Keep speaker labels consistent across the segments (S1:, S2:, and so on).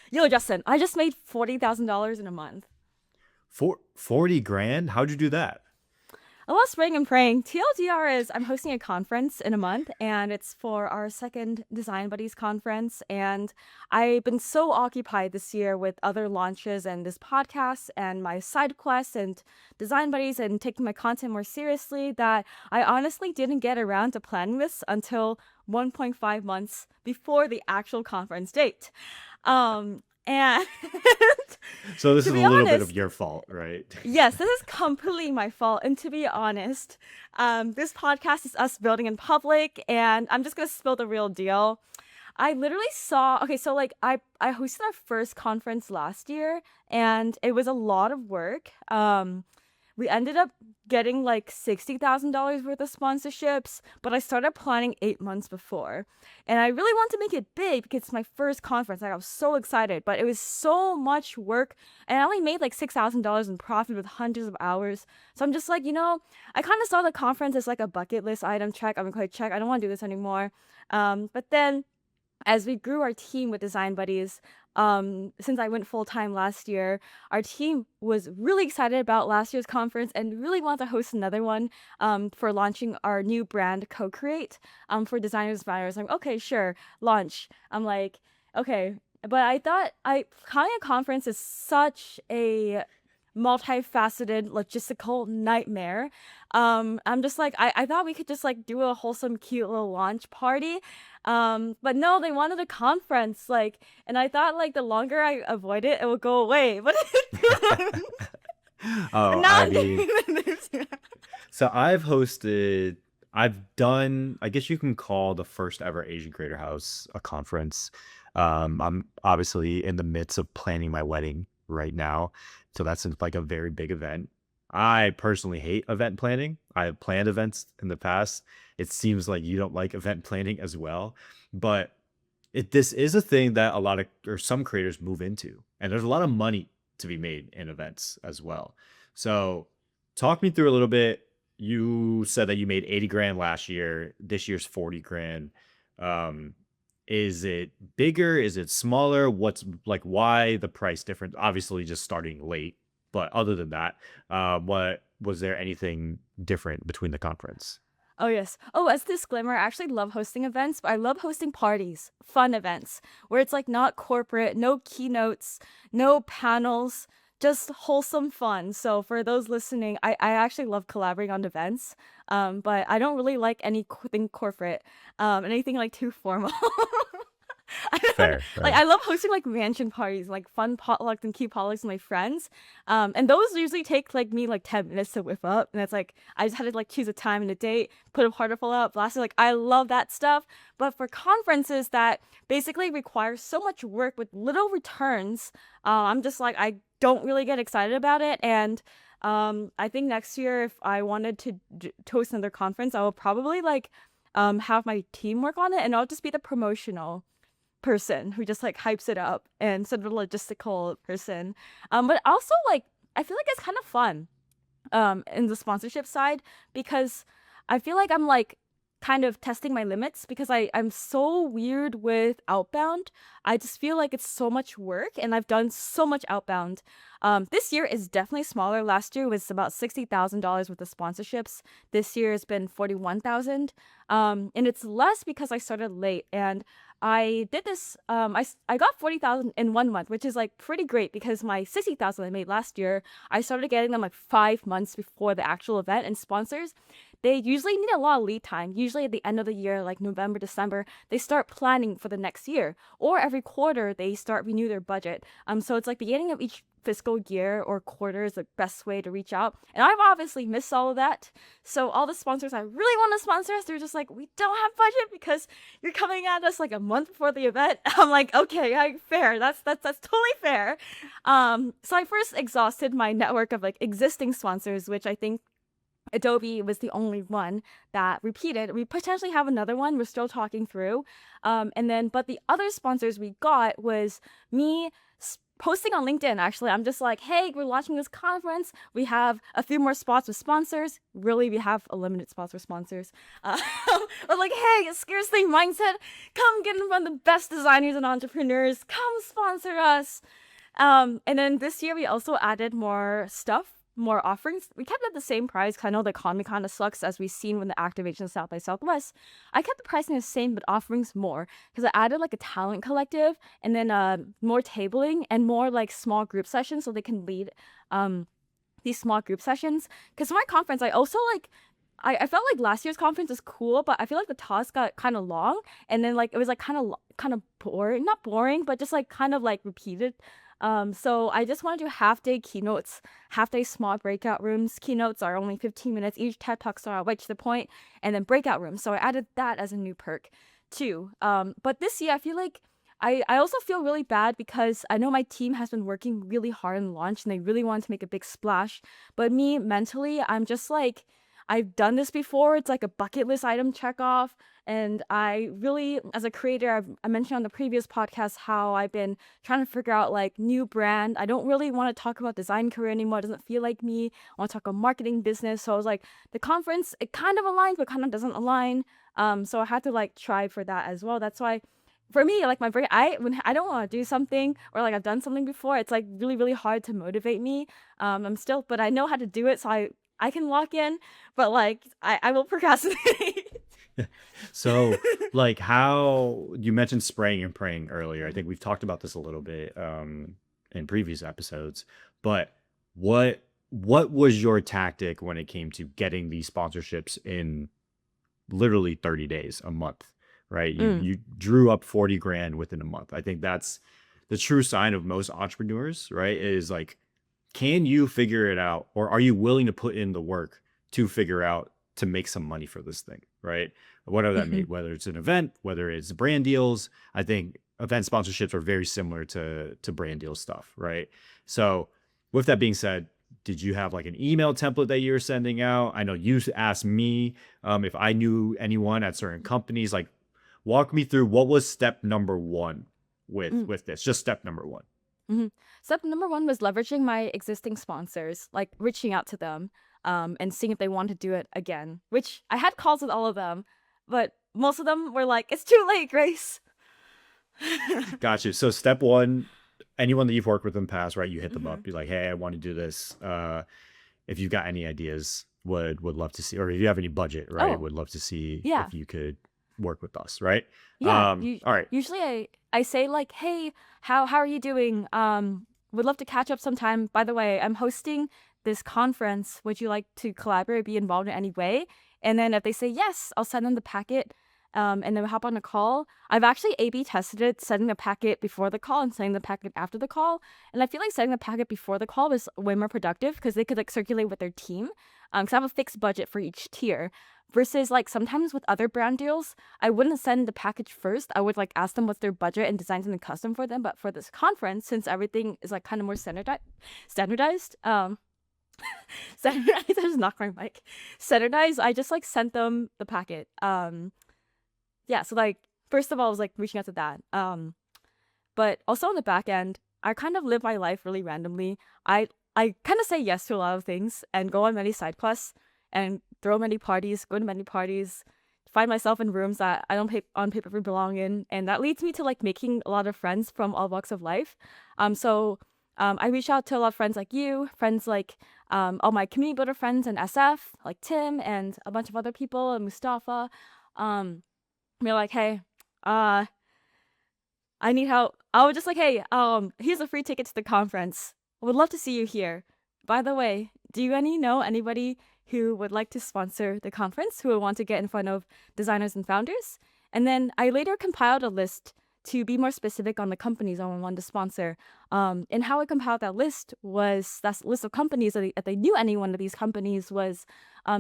S1: Yo, Justin, I just made $40,000 in a month.
S2: 40 grand? How'd you do that?
S1: A lot of spraying and praying. TLDR is I'm hosting a conference in a month, and it's for our second Design Buddies conference. And I've been so occupied this year with other launches and this podcast and my side quests and Design Buddies and taking my content more seriously that I honestly didn't get around to planning this until 1.5 months before the actual conference date. And
S2: So this
S1: to
S2: is a
S1: be
S2: little bit of
S1: honest,
S2: your fault, right?
S1: yes, this is completely my fault. And to be honest, this podcast is us building in public, and I'm just gonna spill the real deal. I literally saw, okay, so like I hosted our first conference last year, and it was a lot of work. We ended up getting like $60,000 worth of sponsorships, but I started planning 8 months before. And I really wanted to make it big because it's my first conference. Like, I was so excited, but it was so much work. And I only made like $6,000 in profit with hundreds of hours. So I'm just like, I kind of saw the conference as like a bucket list item check. I'm going to check. I don't want to do this anymore. But then as we grew our team with Design Buddies, since I went full time last year, our team was really excited about last year's conference and really wanted to host another one for launching our new brand, Co-Create, for designers buyers. I'm okay, sure, launch. I'm like, okay, but I thought calling a conference is such a multifaceted logistical nightmare. I'm just like, I thought we could just like do a wholesome, cute little launch party. But no, they wanted a conference, like, and I thought like the longer I avoid it, it will go away. But and
S2: Oh,
S1: now
S2: I
S1: I'm
S2: mean,
S1: getting the news.
S2: so I've done, I guess you can call the first ever Asian Creator House a conference. I'm obviously in the midst of planning my wedding right now. So like a very big event. I personally hate event planning. I have planned events in the past. It seems like you don't like event planning as well, but this is a thing that a lot of or some creators move into, and there's a lot of money to be made in events as well. So talk me through a little bit. You said that you made 80 grand last year. This year's 40 grand. Um, is it bigger? Is it smaller? What's like why the price difference? Obviously just starting late, but other than that, what was there anything different between the conference?
S1: Oh, yes. Oh, as a disclaimer, I actually love hosting events, but I love hosting parties, fun events, where it's like not corporate, no keynotes, no panels, just wholesome fun. So for those listening, I actually love collaborating on events, but I don't really like anything corporate, anything like too formal. I don't
S2: Fair,
S1: like
S2: fair.
S1: I love hosting like mansion parties, like fun potlucks and cute potlucks with my friends. And those usually take like me like 10 minutes to whip up. And it's like I just had to like choose a time and a date, put a particle up, blast it. Like I love that stuff. But for conferences that basically require so much work with little returns, I'm just like I don't really get excited about it. And I think next year if I wanted to host another conference, I will probably like have my team work on it, and I'll just be the promotional person who just like hypes it up and sort of logistical person. But also like I feel like it's kind of fun in the sponsorship side because I feel like I'm like kind of testing my limits because I'm so weird with outbound. I just feel like it's so much work and I've done so much outbound. This year is definitely smaller. Last year was about $60,000 worth of sponsorships. This year has been 41,000. And it's less because I started late and I did this. I got 40,000 in 1 month, which is like pretty great because my 60,000 I made last year, I started getting them like 5 months before the actual event. And sponsors, they usually need a lot of lead time. Usually at the end of the year, like November, December, they start planning for the next year, or every quarter they start renew their budget. So it's like beginning of each fiscal year or quarter is the best way to reach out. And I've obviously missed all of that. So all the sponsors I really want to sponsor us, they're just like, we don't have budget because you're coming at us like a month before the event. I'm like, okay, fair. That's totally fair. So I first exhausted my network of like existing sponsors, which I think Adobe was the only one that repeated. We potentially have another one. We're still talking through. But the other sponsors we got was me posting on LinkedIn. Actually, I'm just like, hey, we're launching this conference. We have a few more spots with sponsors. Really, we have a limited spots with sponsors. Uh, but like, hey, scarcity mindset. Come get in front of the best designers and entrepreneurs. Come sponsor us. And then this year we also added more stuff, more offerings. We kept it the same price because I know the economy kind of sucks as we've seen when the activation South by Southwest. I kept the pricing the same, but offerings more because I added like a talent collective and then more tabling and more like small group sessions so they can lead these small group sessions. Because for my conference, I also like I felt like last year's conference was cool, but I feel like the talks got kind of long, and then like it was like kind of boring, not boring, but just like kind of like repeated. So I just want to do half day keynotes, half day small breakout rooms. Keynotes are only 15 minutes each. TED talks are right to the point, and then breakout rooms. So I added that as a new perk, too. But this year I feel like I also feel really bad because I know my team has been working really hard on launch and they really want to make a big splash. But me mentally, I'm just like, I've done this before. It's like a bucket list item check off. And I really, as a creator, I mentioned on the previous podcast how I've been trying to figure out like new brand. I don't really want to talk about design career anymore. It doesn't feel like me. I want to talk about marketing business. So I was like, the conference, it kind of aligns, but kind of doesn't align. So I had to like try for that as well. That's why for me, like my brain, when I don't want to do something or like I've done something before, it's like really, really hard to motivate me. But I know how to do it, so I can lock in, but like I will procrastinate.
S2: So, like, how you mentioned spraying and praying earlier. I think we've talked about this a little bit in previous episodes, but what was your tactic when it came to getting these sponsorships in literally 30 days, a month, right? You
S1: Mm,
S2: you drew up 40 grand within a month. I think that's the true sign of most entrepreneurs, right? Is like, can you figure it out, or are you willing to put in the work to figure out to make some money for this thing, right? Whatever that may,
S1: mhm,
S2: whether it's an event, whether it's brand deals. I think event sponsorships are very similar to brand deal stuff, right? So with that being said, did you have like an email template that you were sending out? I know you asked me if I knew anyone at certain companies. Like, walk me through what was step number one
S1: mm,
S2: with this. Just step number one.
S1: mhm. Step number one was leveraging my existing sponsors, like reaching out to them, and seeing if they want to do it again. Which I had calls with all of them, but most of them were like, "It's too late, Grace."
S2: Got you. So step one, anyone that you've worked with in the past, right? You hit them
S1: hmm
S2: up, be like, hey, I want to do this. If you've got any ideas, would love to see, or if you have any budget, right?
S1: Oh,
S2: Would love to see
S1: yeah.
S2: if you could work with us, right?
S1: Yeah, you
S2: All right.
S1: usually I say like, "Hey, how are you doing? Would love to catch up sometime. By the way, I'm hosting this conference. Would you like to collaborate, be involved in any way?" And then if they say yes, I'll send them the packet. And then we hop on a call. I've actually A/B tested it, sending the packet before the call and sending the packet after the call. And I feel like sending the packet before the call was way more productive because they could like circulate with their team. Because I have a fixed budget for each tier. Versus like sometimes with other brand deals, I wouldn't send the package first. I would like ask them what's their budget and design something custom for them. But for this conference, since everything is like kind of more standardized, standardized, I just knocked my mic. Standardized, I just like sent them the packet. Yeah, so like first of all, I was like reaching out to that. But also on the back end, I kind of live my life really randomly. I kind of say yes to a lot of things and go on many side quests and throw many parties, go to many parties, find myself in rooms that I don't on paper belong in, and that leads me to like making a lot of friends from all walks of life. I reach out to a lot of friends like you, friends like all my community builder friends in SF, like Tim and a bunch of other people and Mustafa. Um, we're like, hey, uh, I need help. I was just like, hey, here's a free ticket to the conference. I would love to see you here. By the way, do you know anybody who would like to sponsor the conference, who would want to get in front of designers and founders? And then I later compiled a list to be more specific on the companies I want to sponsor. And how I compiled that list was that list of companies that if they knew any one of these companies was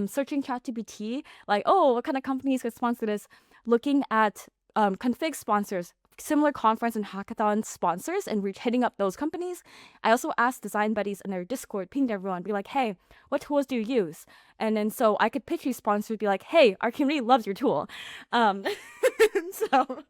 S1: searching ChatGPT, like, oh, what kind of companies could sponsor this? Looking at config sponsors, similar conference and hackathon sponsors, and hitting up those companies. I also asked design buddies in their Discord, pinged everyone, be like, hey, what tools do you use? And then so I could pitch these sponsors, be like, hey, our community loves your tool. Um, so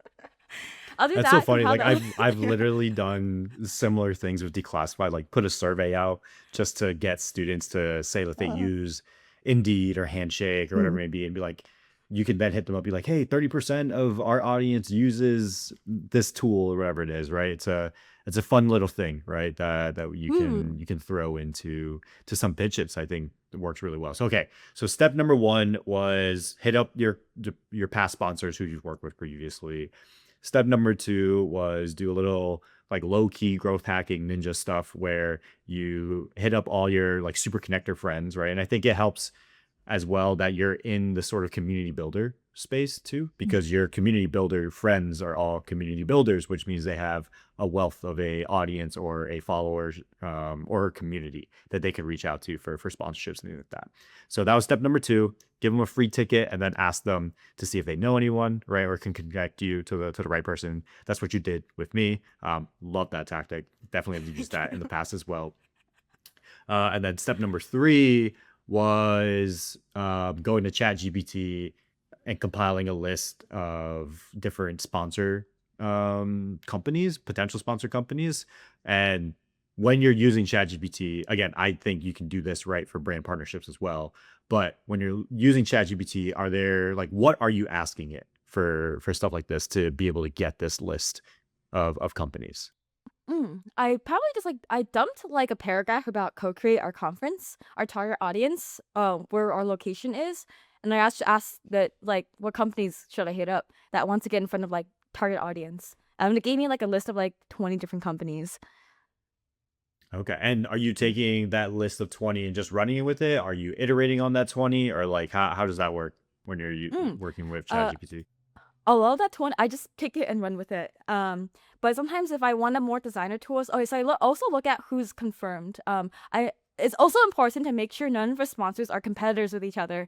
S1: I'll do
S2: That's so
S1: that.
S2: funny.
S1: Compile
S2: Like
S1: them.
S2: I've literally done similar things with declassified, like put a survey out just to get students to say that they
S1: Uh,
S2: use Indeed or Handshake or whatever
S1: mm,
S2: it may be, and be like, you can then hit them up, be like, hey, 30% of our audience uses this tool or whatever it is, right? It's a fun little thing, right? That
S1: mm,
S2: you can throw into to some pitches. I think it works really well. So okay, so step number one was hit up your past sponsors who you've worked with previously. Step number two was do a little like low key growth hacking ninja stuff where you hit up all your like super connector friends, right? And I think it helps as well that you're in the sort of community builder space too,
S1: mm.
S2: because your community builder friends are all community builders, which means they have a wealth of a audience or a followers or a community that they could reach out to for sponsorships and things like that. So that was step number two. Give them a free ticket and then ask them to see if they know anyone, right, or can connect you to the right person. That's what you did with me. Love that tactic. Definitely have used that in the past as well. And then step number three was going to ChatGPT and compiling a list of different sponsor companies, potential sponsor companies. And when you're using ChatGPT, again, I think you can do this right for brand partnerships as well. But when you're using ChatGPT, are there like what are you asking it for stuff like this to be able to get this list of companies?
S1: I probably just like I dumped like a paragraph about co-create our conference, our target audience, where our location is, and I asked that like what companies should I hit up that want to get in front of like target audience. And it gave me like a list of like 20 different companies.
S2: Okay. And are you
S1: Mm.
S2: taking that list of 20 and just running it with it? Are you iterating on that 20 or like how does that work when you're
S1: Mm.
S2: working with
S1: Uh,
S2: ChatGPT?
S1: I love that 20. I just take it and run with it. But sometimes if I want a more designer tools, oh, so also look at who's confirmed. I It's also important to make sure none of our sponsors are competitors with each other.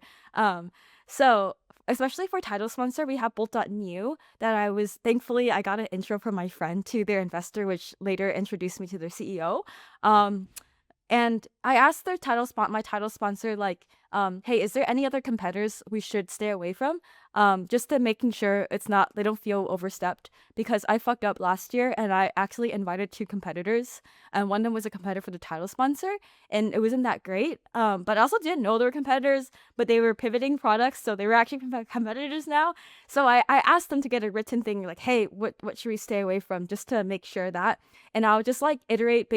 S1: So especially for title sponsor, we have Bolt.new that thankfully I got an intro from my friend to their investor, which later introduced me to their CEO. Um, and I asked my title sponsor, like, hey, is there any other competitors we should stay away from? Just to making sure they don't feel overstepped because I fucked up last year and I actually invited two competitors and one of them was a competitor for the title sponsor and it wasn't that great. But I also didn't know they were competitors, but they were pivoting products, so they were actually competitors now. So I asked them to get a written thing like, hey, what should we stay away from just to make sure that, and I'll just like iterate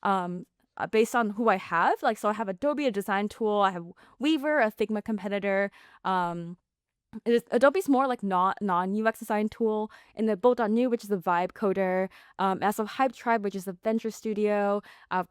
S1: um based on who I have. Like, so I have Adobe, a design tool. I have Weaver, a Figma competitor. Um, Adobe's more like not non UX design tool, and the Bolt.new, which is the vibe coder. As of Hype Tribe, which is the venture studio.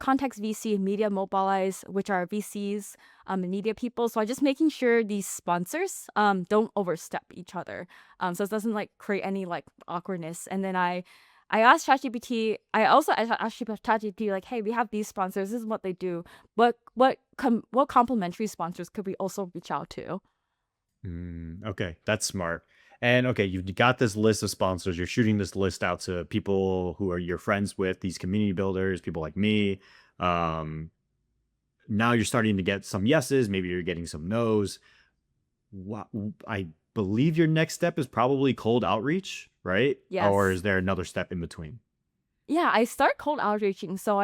S1: Context VC and Media Mobilize, which are VCs and media people. So I'm just making sure these sponsors don't overstep each other. So it doesn't like create any like awkwardness. And then I asked ChatGPT. I also asked ChatGPT like, "Hey, we have these sponsors. This is what they do. What complementary sponsors could we also reach out to?"
S2: Okay, that's smart. And okay, you've got this list of sponsors. You're shooting this list out to people who are your friends with, these community builders, people like me. Um, Now you're starting to get some yeses, maybe you're getting some nos. I believe your next step is probably cold outreach, right? Or
S1: Yes.
S2: is there another step in between?
S1: Yeah, I start cold outreaching. So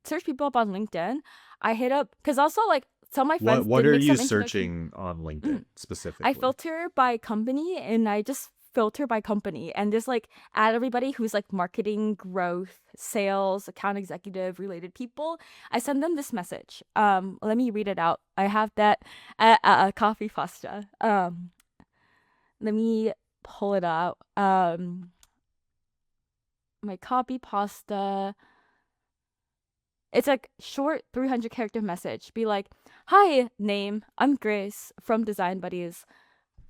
S1: search people up on LinkedIn. I hit up because also like some of my friends
S2: What
S1: did
S2: are
S1: make
S2: you
S1: some introduction.
S2: searching on LinkedIn
S1: Mm. I
S2: specifically?
S1: filter by company and I just filter by company and just like add everybody who's like marketing, growth, sales, account executive related people. I send them this message. Let me read it out. I have that coffee pasta. Let me pull it out. My copy pasta. It's like short 300 character message. Be like, "Hi, name. I'm Grace from Design Buddies."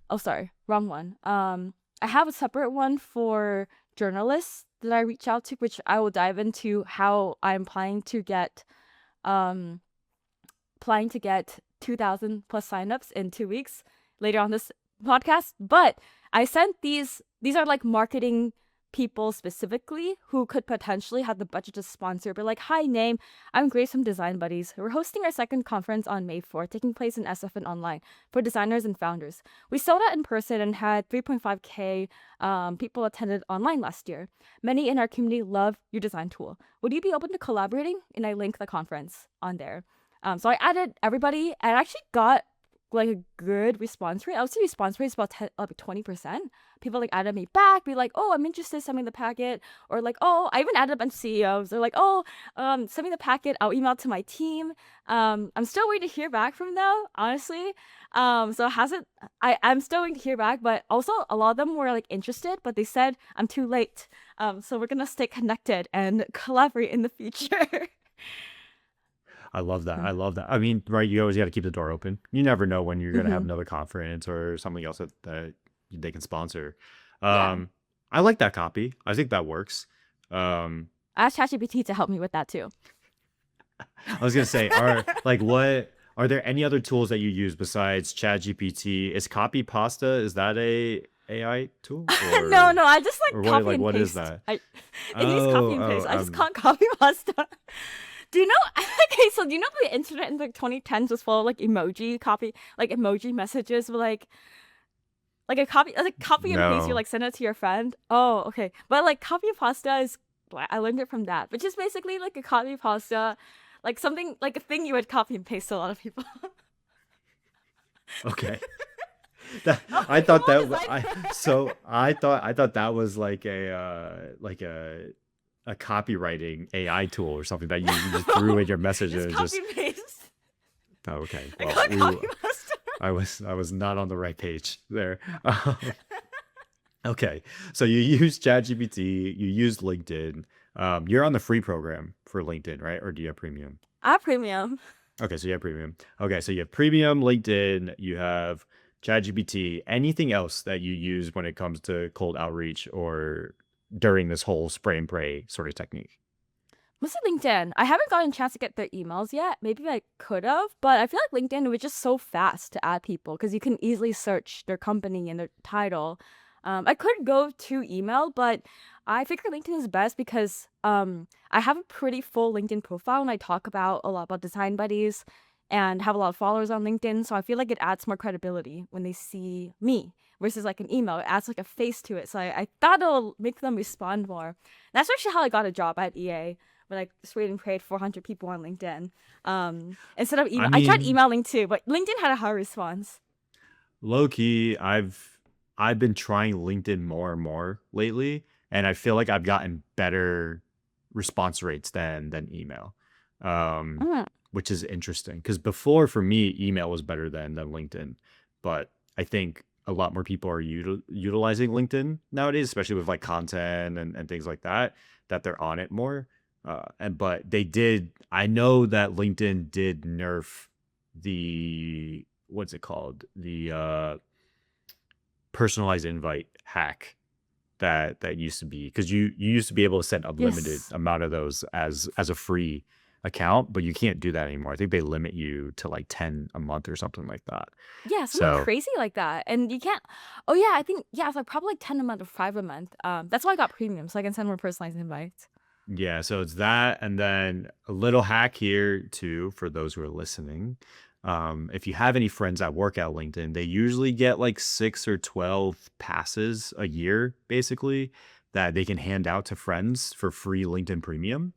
S1: Oh, sorry, wrong one. I have a separate one for journalists that I reach out to, which I will dive into how I'm um planning to get 2,000 plus signups in 2 weeks later on this podcast. But I sent these are like marketing people specifically who could potentially have the budget to sponsor. But like, hi, name, I'm Grace from Design Buddies. We're hosting our second conference on May 4th, taking place in SF and online for designers and founders. We sold out in person and had 3.5K people attended online last year. Many in our community love your design tool. Would you be open to collaborating? And I link the conference on there. So I added everybody and I actually got like a good response rate. I would say response rate is about 20%. People like added me back, be like, oh, I'm interested, send me the packet. Or like, oh, I even added a bunch of CEOs. They're like, oh, send me the packet. I'll email it to my team. I'm still waiting to hear back from them, honestly. So hasn't I'm still waiting to hear back, but also a lot of them were like interested, but they said I'm too late. So we're gonna stay connected and collaborate in the future.
S2: I love that. I love that. I mean, right, you always got to keep the door open. You never know when you're going to have
S1: Mm-hmm.
S2: another conference or something else that they can sponsor.
S1: Yeah.
S2: I like that copy. I think that works. Um,
S1: I asked ChatGPT to help me with that too.
S2: I was going to say, are there any other tools that you use besides ChatGPT? Is copy pasta, is that a AI tool
S1: No, I just like
S2: what,
S1: copy and
S2: what is
S1: paste.
S2: that?
S1: It needs copy and paste. I just can't copy pasta. Do you know? Okay, so do you know the internet in the 2010s was full of like emoji copy, like emoji messages with like a copy, like copy and paste. You
S2: No.
S1: like send it to your friend. Oh, okay. But like copy and pasta is, I learned it from that, which is basically like a copy and pasta, like something like a thing you would copy and paste to a lot of people.
S2: Okay. That,
S1: Oh,
S2: I
S1: come
S2: thought
S1: on,
S2: that I thought that was like a copywriting AI tool or something that you just threw in your messages.
S1: just copy and paste.
S2: Oh, okay.
S1: I
S2: Well,
S1: got copy pasta.
S2: I was not on the right page there. Okay, so you use ChatGPT, you use LinkedIn. You're on the free program for LinkedIn, right? Or do you have premium?
S1: I have premium.
S2: Okay, so you have premium. Okay, so you have premium, LinkedIn, you have ChatGPT. Anything else that you use when it comes to cold outreach or during this whole spray and pray sort of technique?
S1: Mostly LinkedIn. I haven't gotten a chance to get their emails yet. Maybe I could have, but I feel like LinkedIn was just so fast to add people because you can easily search their company and their title. I could go to email, but I figure LinkedIn is best because I have a pretty full LinkedIn profile and I talk about a lot about design buddies and have a lot of followers on LinkedIn. So I feel like it adds more credibility when they see me versus like an email. It adds like a face to it. So I thought it'll make them respond more. And that's actually how I got a job at EA. When I sprayed and prayed 400 people on LinkedIn. Instead of
S2: I
S1: email, I tried
S2: mean,
S1: emailing too, but LinkedIn had a higher response.
S2: low key, I've been trying LinkedIn more and more lately, and I feel like I've gotten better response rates than email. Um,
S1: Mm.
S2: which is interesting because before for me, email was better than LinkedIn, but I think a lot more people are utilizing LinkedIn nowadays, especially with like content and things like that, that they're on it more. And but they did. I know that LinkedIn did nerf the what's it called the personalized invite hack that used to be because you used to be able to send unlimited
S1: Yes.
S2: amount of those as a free account, but you can't do that anymore. I think they limit you to like 10 a month or something like that.
S1: Yeah, something
S2: So
S1: crazy like that. And you can't. Oh, yeah, I think, yeah, it's like probably like 10 a month or 5 a month. That's why I got premium, so I can send more personalized invites.
S2: yeah, so it's that, and then a little hack here too for those who are listening. If you have any friends that work at LinkedIn, they usually get like 6 or 12 passes a year, basically, that they can hand out to friends for free LinkedIn Premium.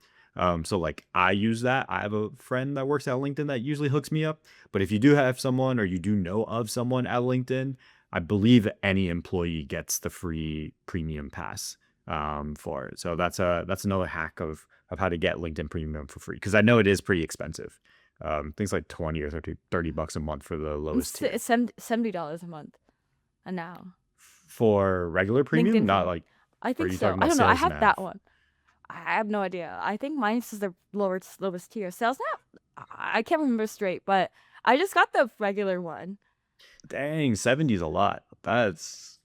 S2: So like I use that. I have a friend that works at LinkedIn that usually hooks me up. But if you do have someone or you do know of someone at LinkedIn, I believe any employee gets the free premium pass for it. So that's another hack of how to get LinkedIn Premium for free because I know it is pretty expensive. Things like 20 or $30 a month for the lowest tier.
S1: It's $70 a month. And now.
S2: For regular premium,
S1: LinkedIn
S2: not
S1: Premium.
S2: like,
S1: I
S2: or are
S1: think
S2: you
S1: so.
S2: talking
S1: I
S2: about
S1: don't know. I
S2: sales
S1: have that
S2: nav?
S1: one. I have no idea. I think mine's is the lowest tier. Sales now? I can't remember straight, but I just got the regular one.
S2: Dang, 70 is a lot. That's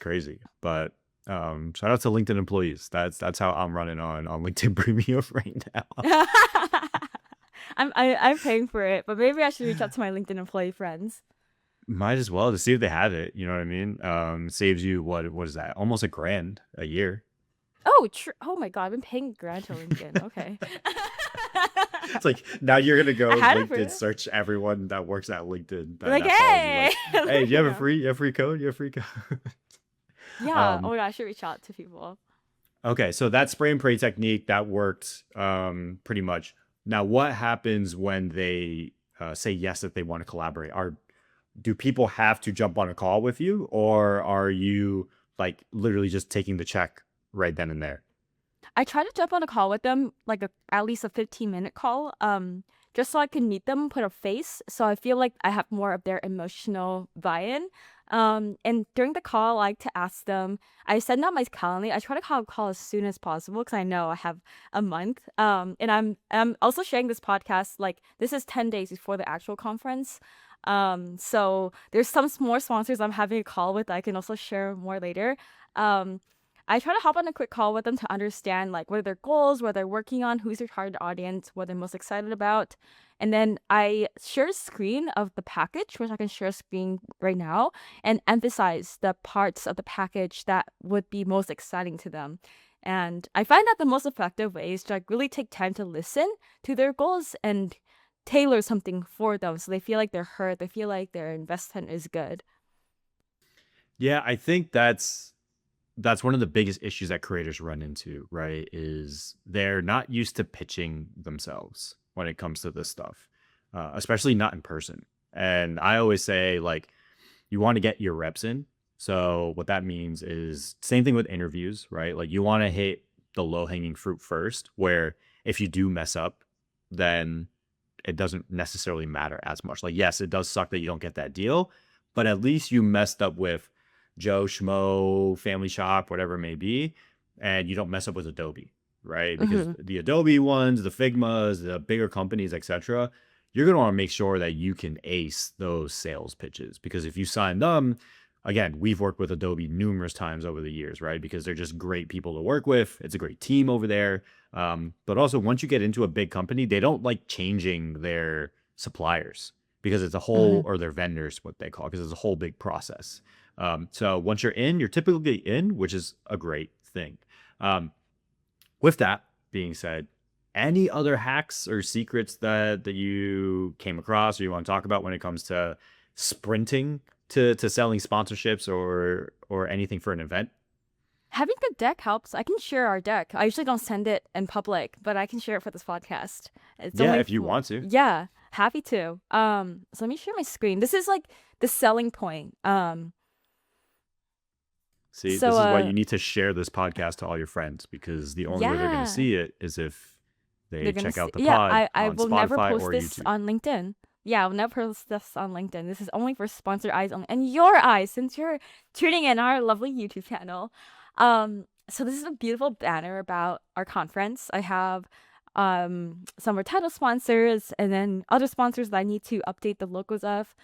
S2: crazy. But shout out to LinkedIn employees. That's how I'm running on LinkedIn Premium right now.
S1: I'm paying for it, but maybe I should reach out to my LinkedIn employee friends.
S2: Might as well to see if they have it. You know what I mean? Saves you what is that? Almost a grand a year.
S1: Oh, oh my God, I've been paying grand to LinkedIn. Okay.
S2: It's like now you're gonna
S1: I
S2: go
S1: had it
S2: LinkedIn
S1: for
S2: search everyone that works at LinkedIn
S1: like,
S2: that follows you.
S1: hey,
S2: Like, hey, do you have a
S1: yeah.
S2: free code? You have free code.
S1: Yeah. Oh
S2: um,
S1: my God, I should reach out to people.
S2: okay, so that spray and pray technique that worked pretty much. Now, what happens when they say yes that they want to collaborate? Are do people have to jump on a call with you, or are you like literally just taking the check right then and there?
S1: I try to jump on a call with them, like at least a 15-minute call, just so I can meet them, put a face, so I feel like I have more of their emotional buy-in. And during the call, I like to ask them. I send out my calendar. I try to call as soon as possible because I know I have a month. And I'm also sharing this podcast. Like this is 10 days before the actual conference. So there's some more sponsors I'm having a call with. I can also share more later. Um, I try to hop on a quick call with them to understand like what are their goals, what they're working on, who's their target audience, what they're most excited about. And then I share a screen of the package, which I can share a screen right now, and emphasize the parts of the package that would be most exciting to them. And I find that the most effective way is to like really take time to listen to their goals and tailor something for them so they feel like they're heard, they feel like their investment is good.
S2: Yeah, I think that's one of the biggest issues that creators run into, right? Is they're not used to pitching themselves when it comes to this stuff, especially not in person. And I always say, like, you want to get your reps in. So, what that means is same thing with interviews, right? Like, you want to hit the low hanging fruit first, where if you do mess up, then it doesn't necessarily matter as much. Like, yes, it does suck that you don't get that deal, but at least you messed up with Joe Schmo, Family Shop, whatever it may be, and you don't mess up with Adobe, right? Because
S1: Hmm.
S2: the Adobe ones, the Figmas, the bigger companies, etc., you're going to want to make sure that you can ace those sales pitches. Because if you sign them, again, we've worked with Adobe numerous times over the years, right? Because they're just great people to work with. It's a great team over there. But also, once you get into a big company, they don't like changing their suppliers because it's a whole,
S1: Hmm.
S2: or their vendors, what they call, because it's a whole big process. So once you're in, you're typically in, which is a great thing. Um, with that being said, any other hacks or secrets that you came across or you want to talk about when it comes to sprinting to selling sponsorships or anything for an event?
S1: Having a deck helps. I can share our deck. I usually don't send it in public, but I can share it for this podcast. It's
S2: Yeah,
S1: only
S2: if you
S1: for,
S2: want to.
S1: yeah, happy to. So let me share my screen. This is like the selling point.
S2: See,
S1: So
S2: this is why you need to share this podcast to all your friends because the only way they're going to
S1: yeah,
S2: see it is if
S1: they're
S2: they
S1: gonna
S2: check
S1: see.
S2: out the
S1: Yeah,
S2: pod
S1: I
S2: on
S1: will never
S2: Spotify
S1: post
S2: or
S1: this
S2: YouTube.
S1: on LinkedIn. Yeah, I'll never post this on LinkedIn. This is only for sponsored eyes only, and your eyes, since you're tuning in our lovely YouTube channel. So this is a beautiful banner about our conference. I have some of our title sponsors and then other sponsors that I need to update the logos of.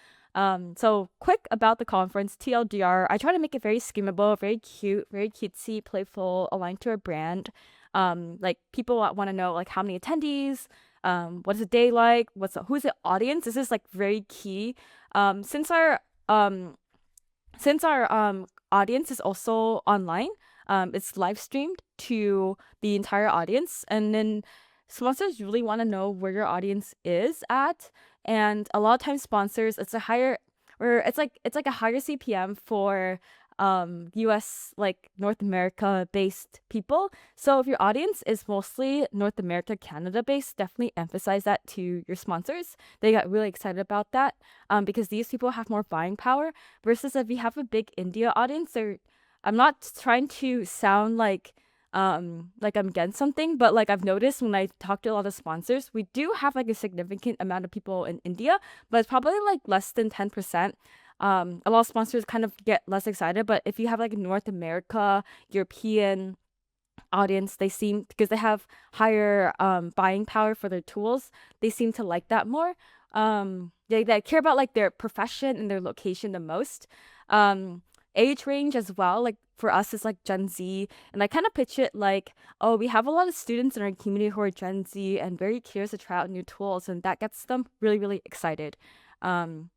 S1: So quick about the conference, TLDR. I try to make it very skimmable, very cute, very cutesy, playful, aligned to our brand. Like people want to know like how many attendees, what is the day like, who's the audience. This is like very key. Um, since our um since our audience is also online, it's live streamed to the entire audience, and then sponsors really want to know where your audience is at. And a lot of times, sponsors it's a higher, or it's like a higher CPM for US, like North America based people. So if your audience is mostly North America, Canada based, definitely emphasize that to your sponsors. They got really excited about that, because these people have more buying power versus if you have a big India audience. I'm not trying to sound like I'm against something, but like I've noticed when I talk to a lot of sponsors, we do have like a significant amount of people in India, but it's probably like less than 10%. A lot of sponsors kind of get less excited, but if you have like North America, European audience, they seem, because they have higher buying power for their tools, they seem to like that more. They care about like their profession and their location the most. um Age range as well, like for us is like Gen Z, and I kind of pitch it like, oh, we have a lot of students in our community who are Gen Z and very curious to try out new tools, and that gets them really excited. um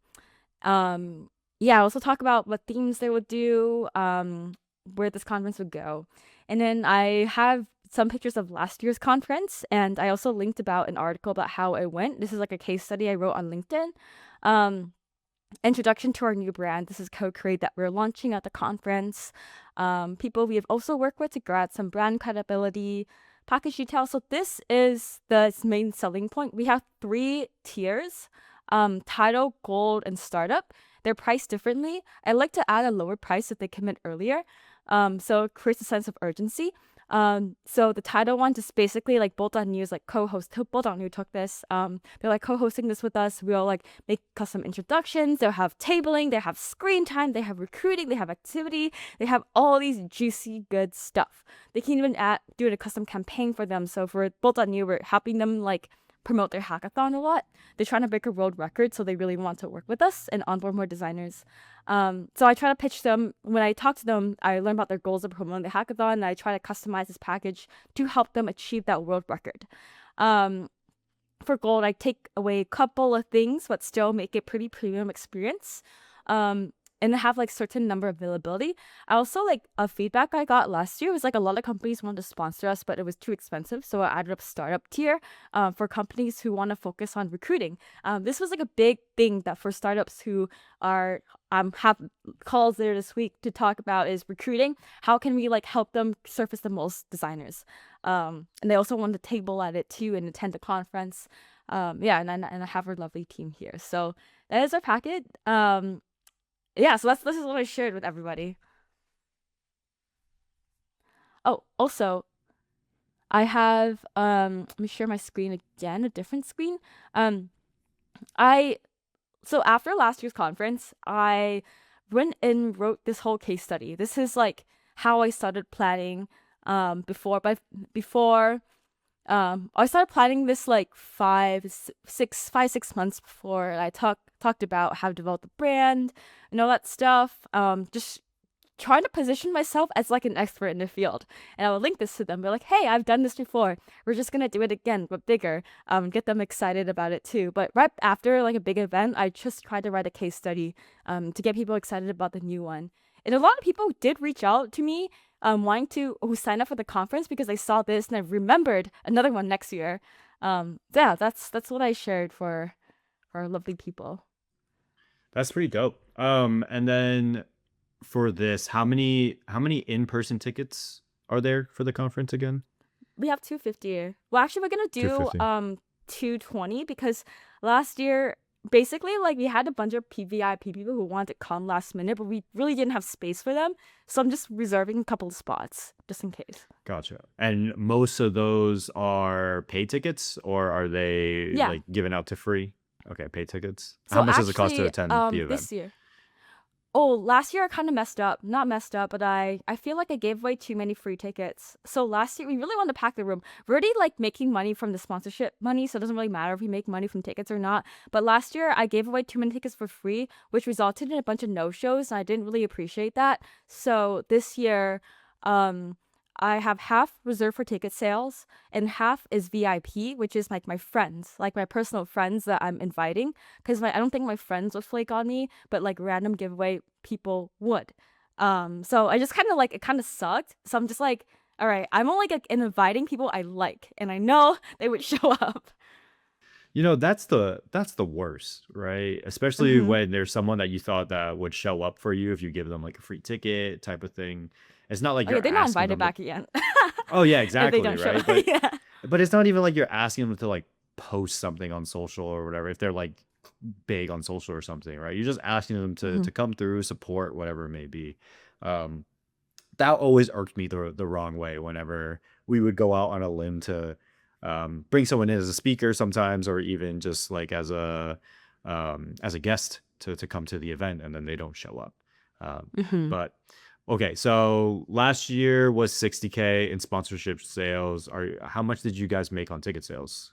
S1: yeah, also talk about what themes they would do, where this conference would go. And then I have some pictures of last year's conference, and I also linked about an article about how it went. This is like a case study I wrote on LinkedIn. Um, Introduction to our new brand. This is Co-Create that we're launching at the conference. People we have also worked with to grab some brand credibility, package details. So this is the main selling point. We have 3 tiers: title, gold, and startup. They're priced differently. I like to add a lower price if they commit earlier. So it creates a sense of urgency. So the title one just basically like Bolt on News like co-host Bolt on New took this. They're like co-hosting this with us. We'll like make custom introductions. They'll have tabling, they have screen time, they have recruiting, they have activity, they have all these juicy good stuff. They can even do a custom campaign for them. So for Bolt on New, we're helping them like promote their hackathon a lot. They're trying to break a world record, so they really want to work with us and onboard more designers. So I try to pitch them. When I talk to them, I learn about their goals of promoting the hackathon, and I try to customize this package to help them achieve that world record. Um, for gold, I take away a couple of things, but still make it pretty premium experience. And have like certain number availability. I also like a feedback I got last year was like a lot of companies wanted to sponsor us, but it was too expensive. So I added up startup tier for companies who want to focus on recruiting. This was like a big thing that for startups who are have calls there this week to talk about is recruiting. How can we like help them surface the most designers? And they also want to table at it too and attend the conference. Yeah, and I have our lovely team here. So that is our packet. Yeah, so this is what I shared with everybody. Oh, also, I have let me share my screen again, a different screen. I so after last year's conference, I went and wrote this whole case study. This is like how I started planning before I started planning this like 6 months before. I talked about how to develop the brand and all that stuff. Just trying to position myself as like an expert in the field. And I will link this to them. They're like, hey, I've done this before. We're just gonna do it again, but bigger. Get them excited about it too. But right after like a big event, I just tried to write a case study to get people excited about the new one. And a lot of people did reach out to me wanting to who signed up for the conference because I saw this and I remembered another one next year. Yeah, that's what I shared for our lovely people.
S2: That's pretty dope. And then for this, how many in-person tickets are there for the conference again?
S1: We have 250. Well, actually, we're gonna do
S2: 250.
S1: 220 because last year basically like we had a bunch of PVIP people who wanted to come last minute, but we really didn't have space for them. So I'm just reserving a couple of spots just in case.
S2: Gotcha. And most of those are paid tickets, or are they
S1: Yeah.
S2: like given out to free? Okay, paid tickets. How
S1: So
S2: much does it cost to
S1: actually,
S2: attend the event?
S1: this year. Oh, last year I kind of messed up. Not messed up, but I feel like I gave away too many free tickets. So last year we really wanted to pack the room. We're already like making money from the sponsorship money, so it doesn't really matter if we make money from tickets or not. But last year I gave away too many tickets for free, which resulted in a bunch of no-shows, and I didn't really appreciate that. So this year, um, I have half reserved for ticket sales and half is VIP, which is like my friends, like my personal friends that I'm inviting. Because I don't think my friends would flake on me, but like random giveaway people would. So I just kind of like it kind of sucked. So I'm just like, all right, I'm only like inviting people I like, and I know they would show up.
S2: That's the worst, right? Especially
S1: Hmm.
S2: when there's someone that you thought that would show up for you if you give them like a free ticket type of thing. It's not like
S1: Okay,
S2: you're
S1: they're not
S2: asking
S1: invited
S2: them to.
S1: back again
S2: Oh yeah,
S1: if they
S2: exactly,
S1: don't show
S2: right?
S1: up.
S2: But
S1: Yeah.
S2: but it's not even like you're asking them to like post something on social or whatever if they're like big on social or something, right? You're just asking them to
S1: Hmm.
S2: to come through, support, whatever it may be. Um, that always irked me the wrong way whenever we would go out on a limb to bring someone in as a speaker sometimes, or even just like as a guest to come to the event and then they don't show up.
S1: Hmm.
S2: But okay, so last year was 60K in sponsorship sales. How much did you guys make on ticket sales?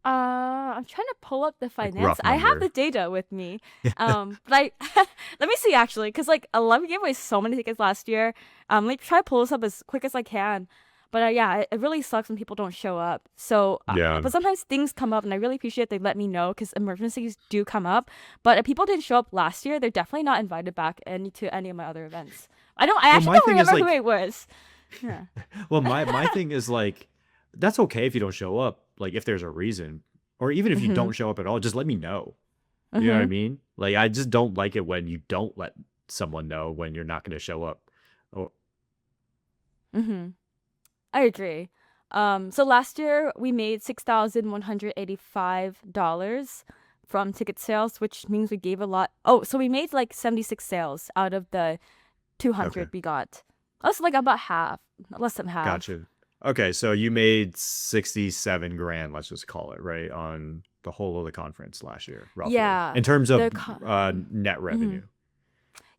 S1: I'm trying to pull up the
S2: Like
S1: finance.
S2: rough
S1: I have the
S2: number.
S1: data with me. But I let me see actually, because like 11 gave away so many tickets last year. Let me try to pull this up as quick as I can. But yeah, it really sucks when people don't show up. So,
S2: Yeah.
S1: but sometimes things come up, and I really appreciate they let me know because emergencies do come up. But if people didn't show up last year, they're definitely not invited back to any of my other events. I don't. I
S2: Well,
S1: actually
S2: my
S1: don't
S2: thing is
S1: remember who
S2: like,
S1: it was. Yeah.
S2: well, my thing is like, that's okay if you don't show up. Like, if there's a reason, or even if you
S1: Mhm.
S2: don't show up at all, just let me know. You know what I
S1: Mhm.
S2: mean? Like, I just don't like it when you don't let someone know when you're not going to show up. Oh,
S1: Mhm. I agree. So last year we made $6,185 from ticket sales, which means we gave a lot. Oh, so we made like 76 sales out of the
S2: okay,
S1: 200 we got. That's like about half, less than half.
S2: gotcha. Okay, so you made 67 grand, let's just call it, right, on the whole of the conference last year, roughly,
S1: Yeah,
S2: in terms of net
S1: mhm.
S2: revenue.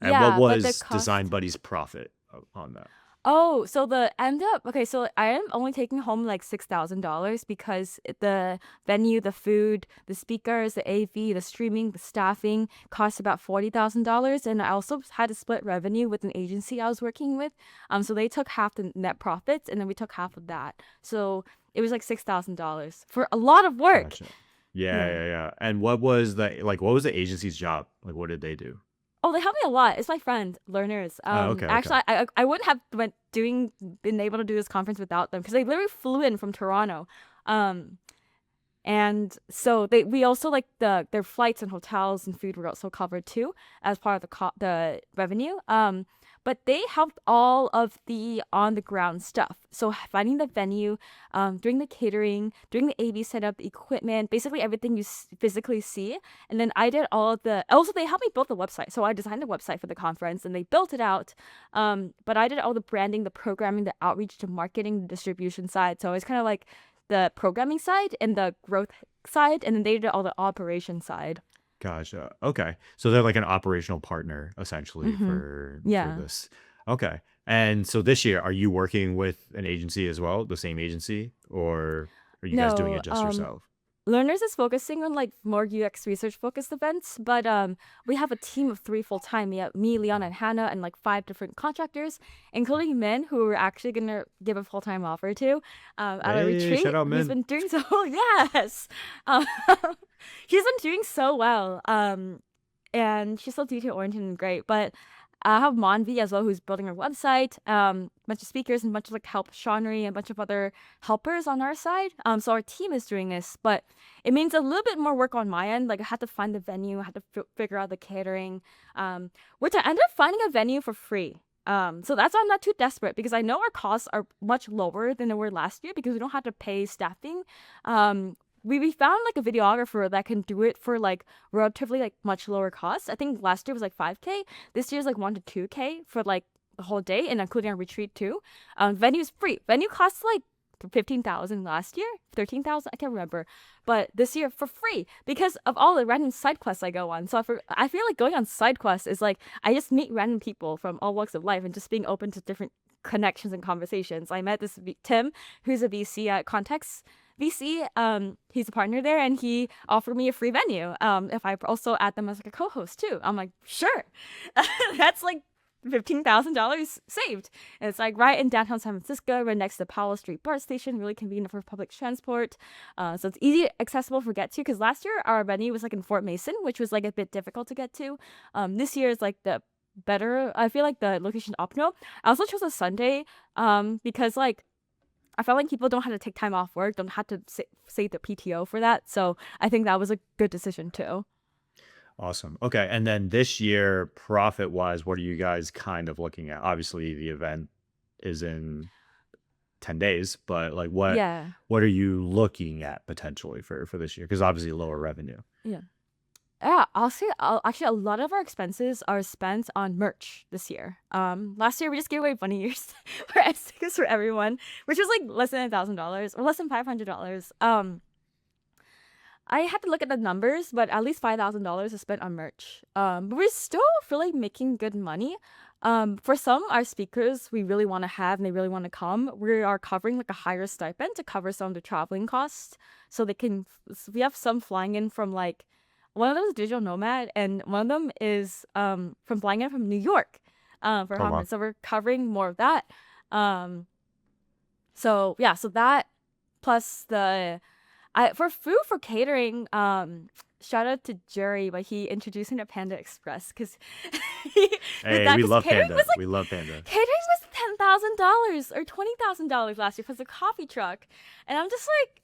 S2: And what
S1: Yeah, but the
S2: was Design
S1: cost.
S2: Buddy's profit on that?
S1: Oh, so the end up okay, so I am only taking home like $6,000 because the venue, the food, the speakers, the AV, the streaming, the staffing cost about $40,000, and I also had to split revenue with an agency I was working with. So they took half the net profits, and then we took half of that. So it was like $6,000 for a lot of work.
S2: Gotcha. Yeah,
S1: Yeah.
S2: yeah, yeah. And what was the agency's job? Like, what did they do?
S1: Oh, they helped me a lot. It's my friend, learners.
S2: Okay, okay.
S1: Actually, I wouldn't have been able to do this conference without them because they literally flew in from Toronto. Um, and so we also like their flights and hotels and food were also covered too as part of the revenue. But they helped all of the on the ground stuff. So finding the venue, doing the catering, doing the AV setup, the equipment, basically everything you physically see. And then I did all of the. Also, they helped me build the website. So I designed the website for the conference and they built it out. But I did all the branding, the programming, the outreach, the marketing, the distribution side. So it's kind of like the programming side and the growth side, and then they did all the operation side.
S2: Gotcha. Okay. So they're like an operational partner essentially
S1: Mm-hmm.
S2: for
S1: Yeah.
S2: this. Okay. And so this year, are you working with an agency as well, the same agency, or are you guys doing
S1: No,
S2: it just yourself?
S1: Learners is focusing on like more UX research focused events, but we have a team of three full time. We have me, Leon, and Hannah, and like five different contractors, including Min, who we're actually gonna give a full time offer to, at a
S2: Hey, shout
S1: retreat.
S2: out,
S1: Who's
S2: man.
S1: been doing so yes, um, she's been doing so well. And she's so detail oriented and great. But I have Monvi as well, who's building our website. A bunch of speakers and a bunch of like help, Shawnry and a bunch of other helpers on our side. So our team is doing this, but it means a little bit more work on my end. Like I had to find the venue, I had to figure out the catering, which I ended up finding a venue for free. So that's why I'm not too desperate because I know our costs are much lower than they were last year because we don't have to pay staffing. Um, we found like a videographer that can do it for like relatively like much lower cost. I think last year was like 5K. This year's like 1 to 2K for like the whole day and including our retreat too. Venue's free. Venue costs like 15,000 last year, 13,000, I can't remember. But this year for free because of all the random side quests I go on. So I feel like going on side quests is like I just meet random people from all walks of life and just being open to different connections and conversations. I met this Tim, who's a VC at Context VC. He's a partner there, and he offered me a free venue. If I also add them as like a co-host too. I'm like, sure. That's like $15,000 saved. And it's like right in downtown San Francisco, right next to the Powell Street BART station, really convenient for public transport. So it's easy, accessible for get to. Because last year our venue was like in Fort Mason, which was like a bit difficult to get to. This year is like the better. I feel like the location optimal. I also chose a Sunday, because like I felt like people don't have to take time off work, don't have to save the PTO for that. So I think that was a good decision too.
S2: Awesome. Okay. And then this year, profit wise, what are you guys kind of looking at? Obviously, the event is in 10 days, but like
S1: Yeah.
S2: what are you looking at potentially for this year? Because obviously lower revenue.
S1: Yeah. Yeah, I'll say actually a lot of our expenses are spent on merch this year. Last year we just gave away bunny ears for stickers for everyone, which was like less than $1,000 or less than $500. I had to look at the numbers, but at least $5,000 is spent on merch. But we're still really making good money. For some, our speakers we really want to have and they really want to come. We are covering like a higher stipend to cover some of the traveling costs, so they can. We have some flying in from like one of them is digital nomad, and one of them is from flying in from New York, for a
S2: Oh wow.
S1: conference. So we're covering more of that. Um, So yeah, so that plus the I for food for catering, shout out to Jerry, but he introduced me to Panda Express because with
S2: Hey,
S1: that,
S2: we
S1: because
S2: love
S1: catering was
S2: Panda.
S1: like
S2: We love Panda.
S1: catering was $10,000 or $20,000 last year for the coffee truck, and I'm just like,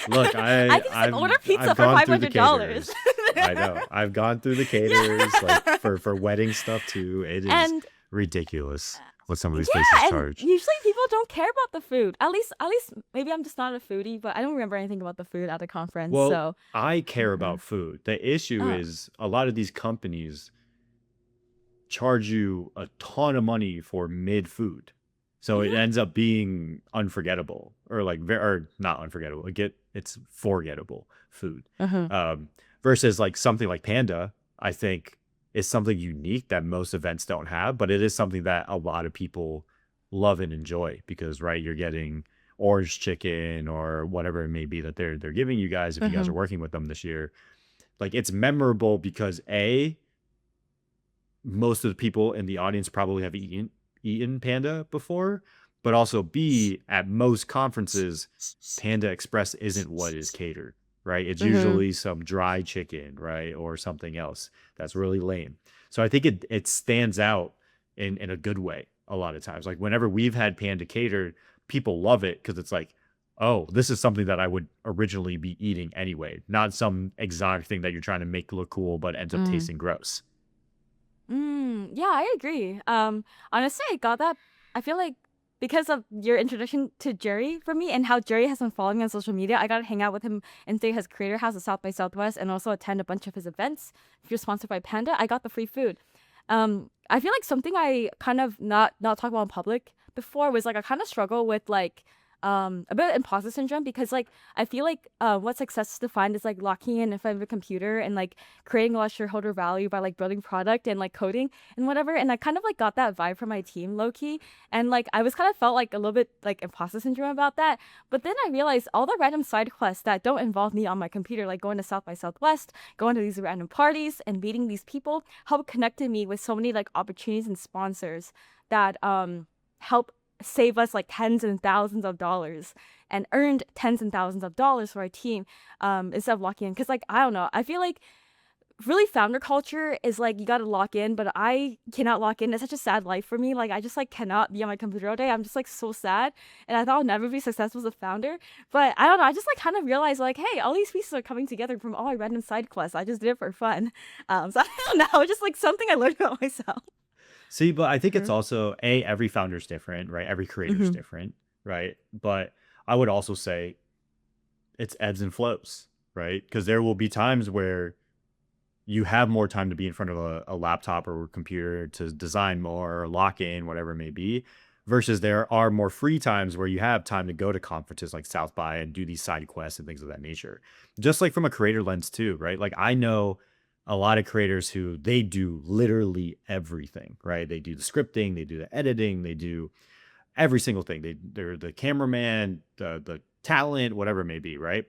S2: Look,
S1: I can just like order
S2: I've
S1: pizza for
S2: gone
S1: five
S2: through the
S1: hundred dollars.
S2: caterers. I know. I've gone through the caterers like
S1: Yeah,
S2: for wedding stuff too. It is
S1: and
S2: ridiculous what some of these places
S1: yeah, and
S2: charge.
S1: usually people don't care about the food. At least maybe I'm just not a foodie, but I don't remember anything about the food at the conference.
S2: Well,
S1: So,
S2: I care
S1: uh,
S2: about food. The issue
S1: oh,
S2: is a lot of these companies charge you a ton of money for mid food. So it
S1: mhm,
S2: ends up being unforgettable or like or not unforgettable. It's forgettable food.
S1: mhm,
S2: Um, versus like something like Panda, I think is something unique that most events don't have, but it is something that a lot of people love and enjoy because right, you're getting orange chicken or whatever it may be that they're giving you guys if you guys are
S1: mhm,
S2: working with them this year. Like it's memorable because A, most of the people in the audience probably have eaten Panda before, but also B, at most conferences, Panda Express isn't what is catered, right? It's
S1: mhm,
S2: usually some dry chicken, right, or something else that's really lame. So I think it stands out in a good way a lot of times. Like whenever we've had Panda catered, people love it because it's like, oh, this is something that I would originally be eating anyway, not some exotic thing that you're trying to make look cool but ends up
S1: mm.
S2: tasting gross.
S1: Yeah, I agree. Honestly, I got that. I feel like because of your introduction to Jerry for me and how Jerry has been following me on social media, I got to hang out with him and see his creator house at South by Southwest and also attend a bunch of his events. If you're sponsored by Panda, I got the free food. I feel like something I kind of not talk about in public before was like I kind of struggle with like a bit of imposter syndrome because like I feel like what success is defined is like locking in front of a computer and like creating a lot of shareholder value by like building product and like coding and whatever. And I kind of like got that vibe from my team low key. And like I was kind of felt like a little bit like imposter syndrome about that. But then I realized all the random side quests that don't involve me on my computer, like going to South by Southwest, going to these random parties and meeting these people, help connected me with so many like opportunities and sponsors that help save us like tens and thousands of dollars and earned tens and thousands of dollars for our team instead of locking in because like I don't know, I feel like really founder culture is like you gotta lock in, but I cannot lock in. It's such a sad life for me. Like I just like cannot be on my computer all day. I'm just like so sad, and I thought I'll never be successful as a founder. But I don't know. I just like kind of realized like, hey, all these pieces are coming together from all my random side quests. I just did it for fun. So I don't know. It's just like something I learned about myself.
S2: See, but I think it's
S1: Mhm.
S2: also a every founder's different, right? Every creator's
S1: Mhm.
S2: different, right? But I would also say it's ebbs and flows, right? Because there will be times where you have more time to be in front of a laptop or computer to design more or lock in, whatever it may be, versus there are more free times where you have time to go to conferences like South by and do these side quests and things of that nature. Just like from a creator lens too, right? Like I know a lot of creators who they do literally everything, right? They do the scripting, they do the editing, they do every single thing. They're the cameraman, the talent, whatever it may be, right?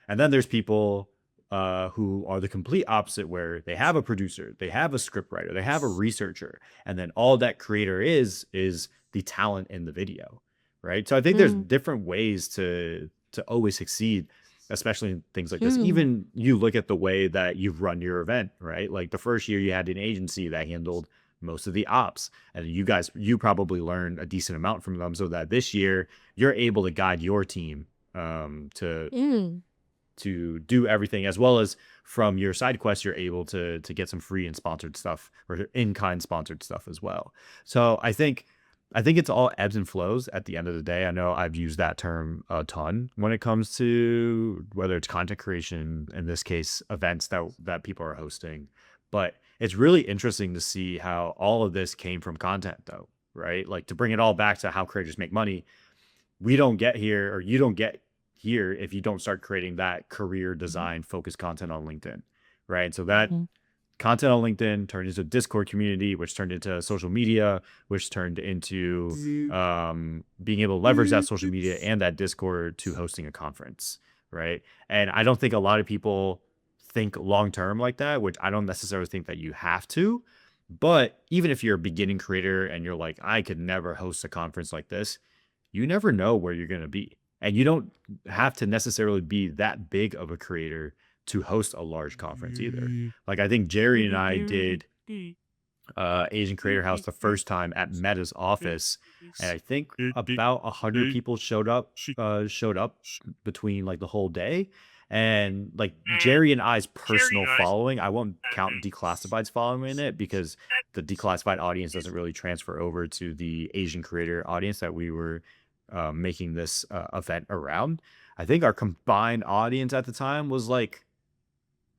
S2: And then there's people who are the complete opposite, where they have a producer, they have a script writer, they have a researcher, and then all that creator is the talent in the video, right? So I think there's
S1: Mm.
S2: different ways to always succeed, especially in things like this.
S1: Mm.
S2: Even you look at the way that you've run your event, right? Like the first year you had an agency that handled most of the ops, and you probably learned a decent amount from them, so that this year you're able to guide your team to
S1: Mm.
S2: do everything, as well as from your side quests you're able to get some free and sponsored stuff or in-kind sponsored stuff as well. So I think it's all ebbs and flows at the end of the day. I know I've used that term a ton when it comes to whether it's content creation, in this case events that people are hosting, but it's really interesting to see how all of this came from content though, right? Like to bring it all back to how creators make money, we don't get here, or you don't get here, if you don't start creating that career design focused content on LinkedIn, right? And so that
S1: Mhm.
S2: content on LinkedIn turned into a Discord community, which turned into social media, which turned into being able to leverage that social media and that Discord to hosting a conference, right? And I don't think a lot of people think long term like that, which I don't necessarily think that you have to. But even if you're a beginning creator and you're like, I could never host a conference like this, you never know where you're going to be. And you don't have to necessarily be that big of a creator to host a large conference either. Like I think Jerry and I did Asian Creator House the first time at Meta's office, and I think about 100 people showed up between like the whole day. And like Jerry and I's personal following, I won't count Declassified's following in it because the Declassified audience doesn't really transfer over to the Asian creator audience that we were making this event around. I think our combined audience at the time was like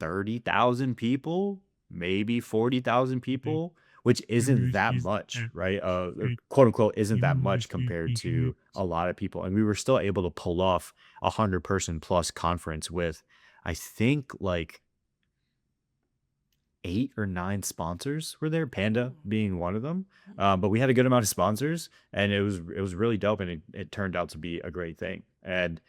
S2: 30,000 people, maybe 40,000 people, which isn't that much, right? Or quote unquote, isn't that much compared to a lot of people. And we were still able to pull off 100-person plus conference with, I think, like 8 or 9 sponsors were there, Panda being one of them. But we had a good amount of sponsors, and it was really dope, and it turned out to be a great thing. And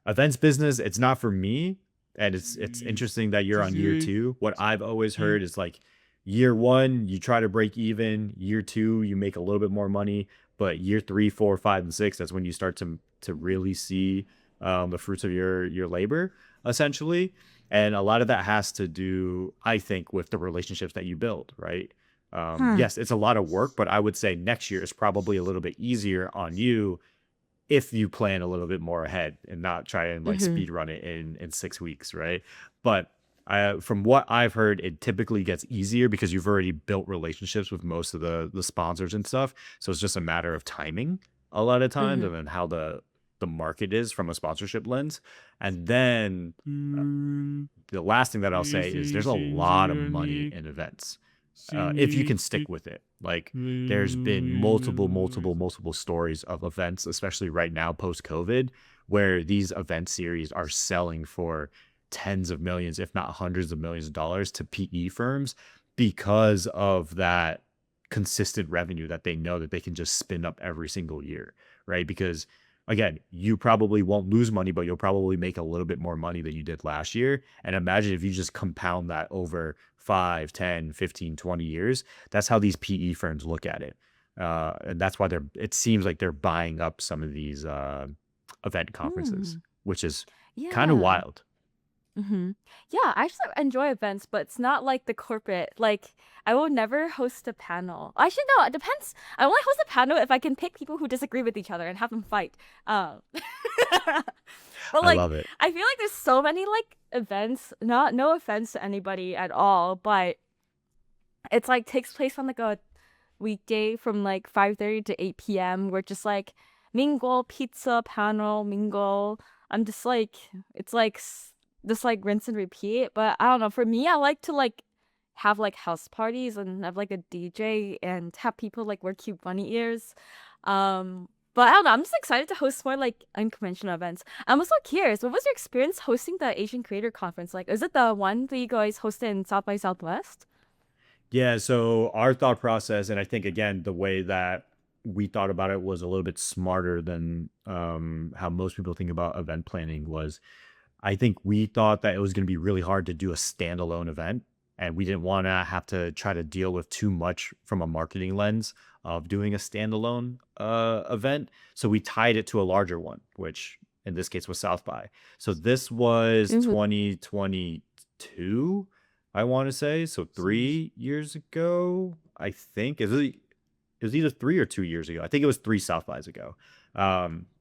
S2: events business, it's not for me. And it's interesting that you're on year 2. What I've always heard is like year 1, you try to break even. Year 2, you make a little bit more money. But year 3, 4, 5, and 6, that's when you start to really see the fruits of your labor, essentially. And a lot of that has to do, I think, with the relationships that you build, right?
S1: Hmm.
S2: Yes, it's a lot of work, but I would say next year is probably a little bit easier on you if you plan a little bit more ahead and not try and like
S1: Mm-hmm.
S2: speed run it in 6 weeks, right? But from what I've heard, it typically gets easier because you've already built relationships with most of the sponsors and stuff. So it's just a matter of timing a lot of times,
S1: Mm-hmm.
S2: and then how the market is from a sponsorship lens. And then the last thing that I'll say is there's a lot of money in events if you can stick with it. Like there's been multiple stories of events, especially right now post COVID, where these event series are selling for tens of millions, if not hundreds of millions of dollars to PE firms because of that consistent revenue that they know that they can just spin up every single year, right? Because again, you probably won't lose money, but you'll probably make a little bit more money than you did last year. And imagine if you just compound that over 5, 10, 15, 20 years. That's how these PE firms look at it. And that's why it seems like they're buying up some of these event conferences,
S1: Mm.
S2: which is kind of
S1: Yeah.
S2: wild.
S1: Mm-hmm. Yeah, I actually enjoy events, but it's not like the corporate. Like, I will never host a panel. Actually, no, it depends. I only host a panel if I can pick people who disagree with each other and have them fight. But
S2: I
S1: like,
S2: love it.
S1: I feel like there's so many like events. Not no offense to anybody at all, but it's like takes place on like a weekday from like 5:30 to 8 p.m. We're just like mingle, pizza, panel, mingle. I'm just like it's like just like rinse and repeat. But I don't know. For me, I like to like have like house parties and have like a DJ and have people like wear cute bunny ears. But I don't know. I'm just excited to host more like unconventional events. I'm also curious. What was your experience hosting the Asian Creator Conference? Like, is it the one that you guys hosted in South by Southwest?
S2: Yeah, so our thought process, and I think again, the way that we thought about it was a little bit smarter than how most people think about event planning was I think we thought that it was going to be really hard to do a standalone event, and we didn't want to have to try to deal with too much from a marketing lens of doing a standalone event. So we tied it to a larger one, which in this case was South by. So this was
S1: Mm-hmm.
S2: 2022, I want to say. So 3 years ago, I think. It was either 3 or 2 years ago. I think it was 3 South bys ago.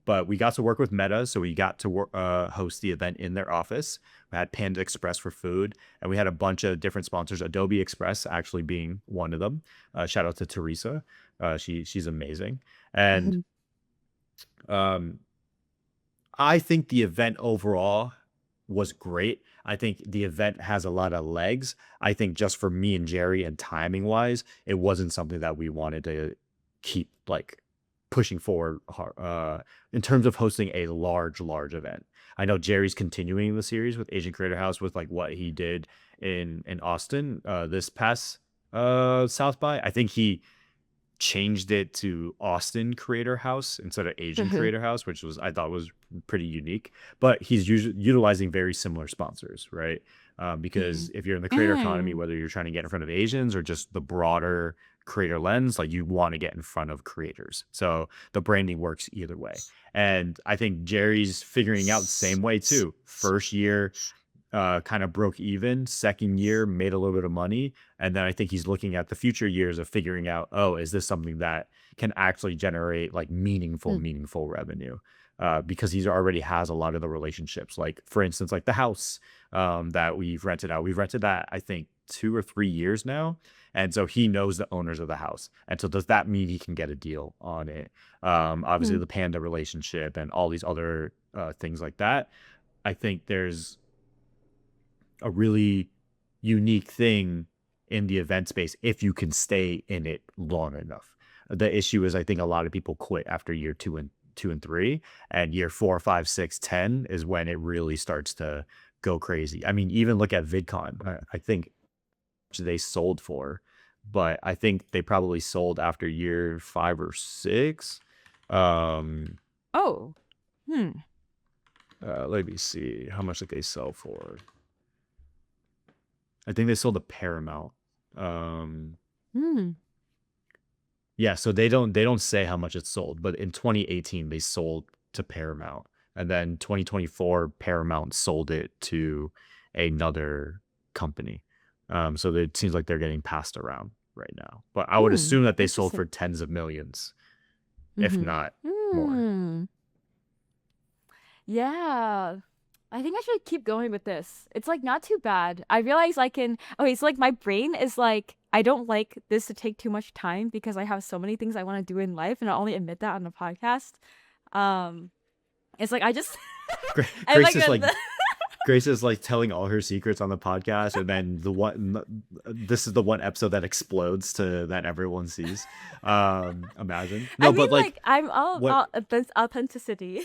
S2: But we got to work with Meta, so we got to host the event in their office. We had Panda Express for food, and we had a bunch of different sponsors. Adobe Express actually being one of them. Shout out to Teresa, she's amazing. And
S1: Mm-hmm.
S2: um, I think the event overall was great. I think the event has a lot of legs. I think just for me and Jerry and timing wise, it wasn't something that we wanted to keep like pushing forward in terms of hosting a large event. I know Jerry's continuing the series with Asian Creator House with like what he did in Austin this past South by. I think he changed it to Austin Creator House instead of Asian
S1: Mm-hmm.
S2: Creator House, which was I thought was pretty unique. But he's utilizing very similar sponsors, right? Because if you're in the creator economy,
S1: Mm-hmm.
S2: whether you're trying to get in front of Asians or just the broader creator lens, like you want to get in front of creators. So the branding works either way. And I think Jerry's figuring out the same way too. First year, kind of broke even. Second year, made a little bit of money. And then I think he's looking at the future years of figuring out, oh, is this something that can actually generate like
S1: Mm.
S2: meaningful revenue? Because he already has a lot of the relationships. Like for instance, like the house that we've rented out. We've rented that I think 2 or 3 years now, and so he knows the owners of the house. And so does that mean he can get a deal on it? Obviously,
S1: Mm.
S2: the panda relationship and all these other things like that. I think there's a really unique thing in the event space if you can stay in it long enough. The issue is I think a lot of people quit after year two and three, and year four, five, six, 10 is when it really starts to go crazy. I mean, even look at VidCon. I think they sold for, but I think they probably sold after year 5 or 6. Um,
S1: Oh. Hmm.
S2: let me see how much did they sell for. I think they sold to Paramount. Um,
S1: Hmm.
S2: yeah, so they don't say how much it sold, but in 2018 they sold to Paramount, and then 2024 Paramount sold it to another company. So it seems like they're getting passed around right now. But I would
S1: Hmm.
S2: assume that they sold for
S1: Interesting.
S2: tens of millions, if
S1: Mm-hmm.
S2: not more.
S1: Hmm. Yeah. I think I should keep going with this. It's like not too bad. I realize I can. Okay, so like my brain is like, I don't like this to take too much time because I have so many things I want to do in life, and I only admit that on the podcast. Um, it's like I just, I
S2: Grace
S1: like
S2: is like Grace is like telling all her secrets on the podcast, and then this is the one episode that explodes to that everyone sees. Imagine.
S1: I
S2: No,
S1: mean,
S2: but like
S1: like I'm all
S2: what
S1: about authenticity.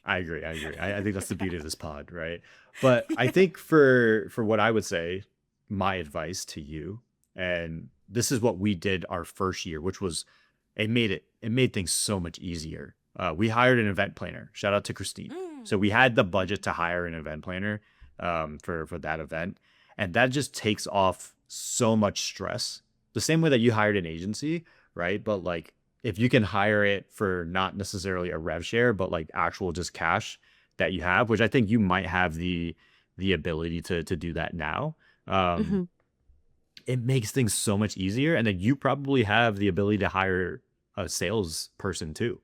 S2: I agree, I agree. I think that's the beauty of this pod, right? But I think for what I would say, my advice to you, and this is what we did our first year, which was it made things so much easier. We hired an event planner. Shout out to Christine. So
S1: Mm.
S2: we had the budget to hire an event planner for that event, and that just takes off so much stress. The same way that you hired an agency, right? But like if you can hire it for not necessarily a rev share, but like actual just cash that you have, which I think you might have the ability to do that now. Um,
S1: Mm-hmm.
S2: it makes things so much easier, and then you probably have the ability to hire a salesperson too,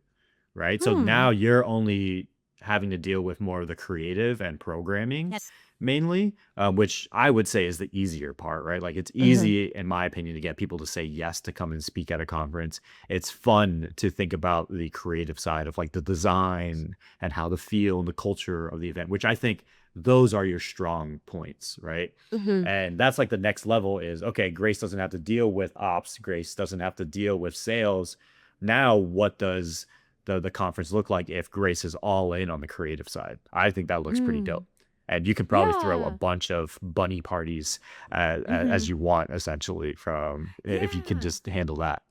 S2: right? So
S1: Hmm.
S2: now you're only having to deal with more of the creative and programming
S1: Yes.
S2: mainly, which I would say is the easier part, right? Like it's
S1: Mm-hmm.
S2: easy, in my opinion, to get people to say yes to come and speak at a conference. It's fun to think about the creative side of like the design and how the feel and the culture of the event, which I think those are your strong points, right?
S1: Mm-hmm.
S2: And that's like the next level is okay, Grace doesn't have to deal with ops, Grace doesn't have to deal with sales. Now, what does the conference look like if Grace is all in on the creative side? I think that looks pretty
S1: Mm.
S2: dope. And you can probably throw a
S1: Yeah.
S2: bunch of bunny parties
S1: Mm-hmm.
S2: as you want, essentially, from if you can
S1: Yeah.
S2: just handle that.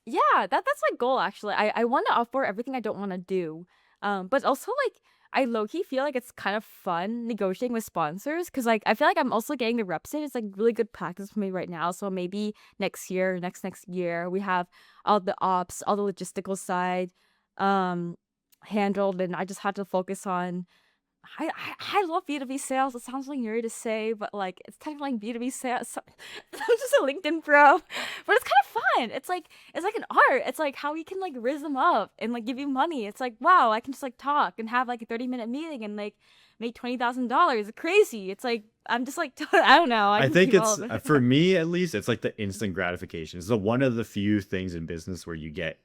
S1: Yeah, that's my goal actually. I want to offer everything I don't want to do. But also like I low key feel like it's kind of fun negotiating with sponsors because like I feel like I'm also getting the reps in. It's like really good practice for me right now. So maybe next year, next year, we have all the ops, all the logistical side um handled, and I just had to focus on I love B2B sales. It sounds really nerdy to say, but like it's technically like B2B sales. I'm just a LinkedIn pro. But it's kind of fun. It's like an art. It's like how we can like raise them up and like give you money. It's like wow, I can just like talk and have like a 30-minute meeting and like make $20,000. It's crazy. It's like I'm just like I don't know. I
S2: I
S1: can
S2: think
S1: keep all
S2: it's
S1: of it.
S2: for me at least, it's like the instant gratification. It's the one of the few things in business where you get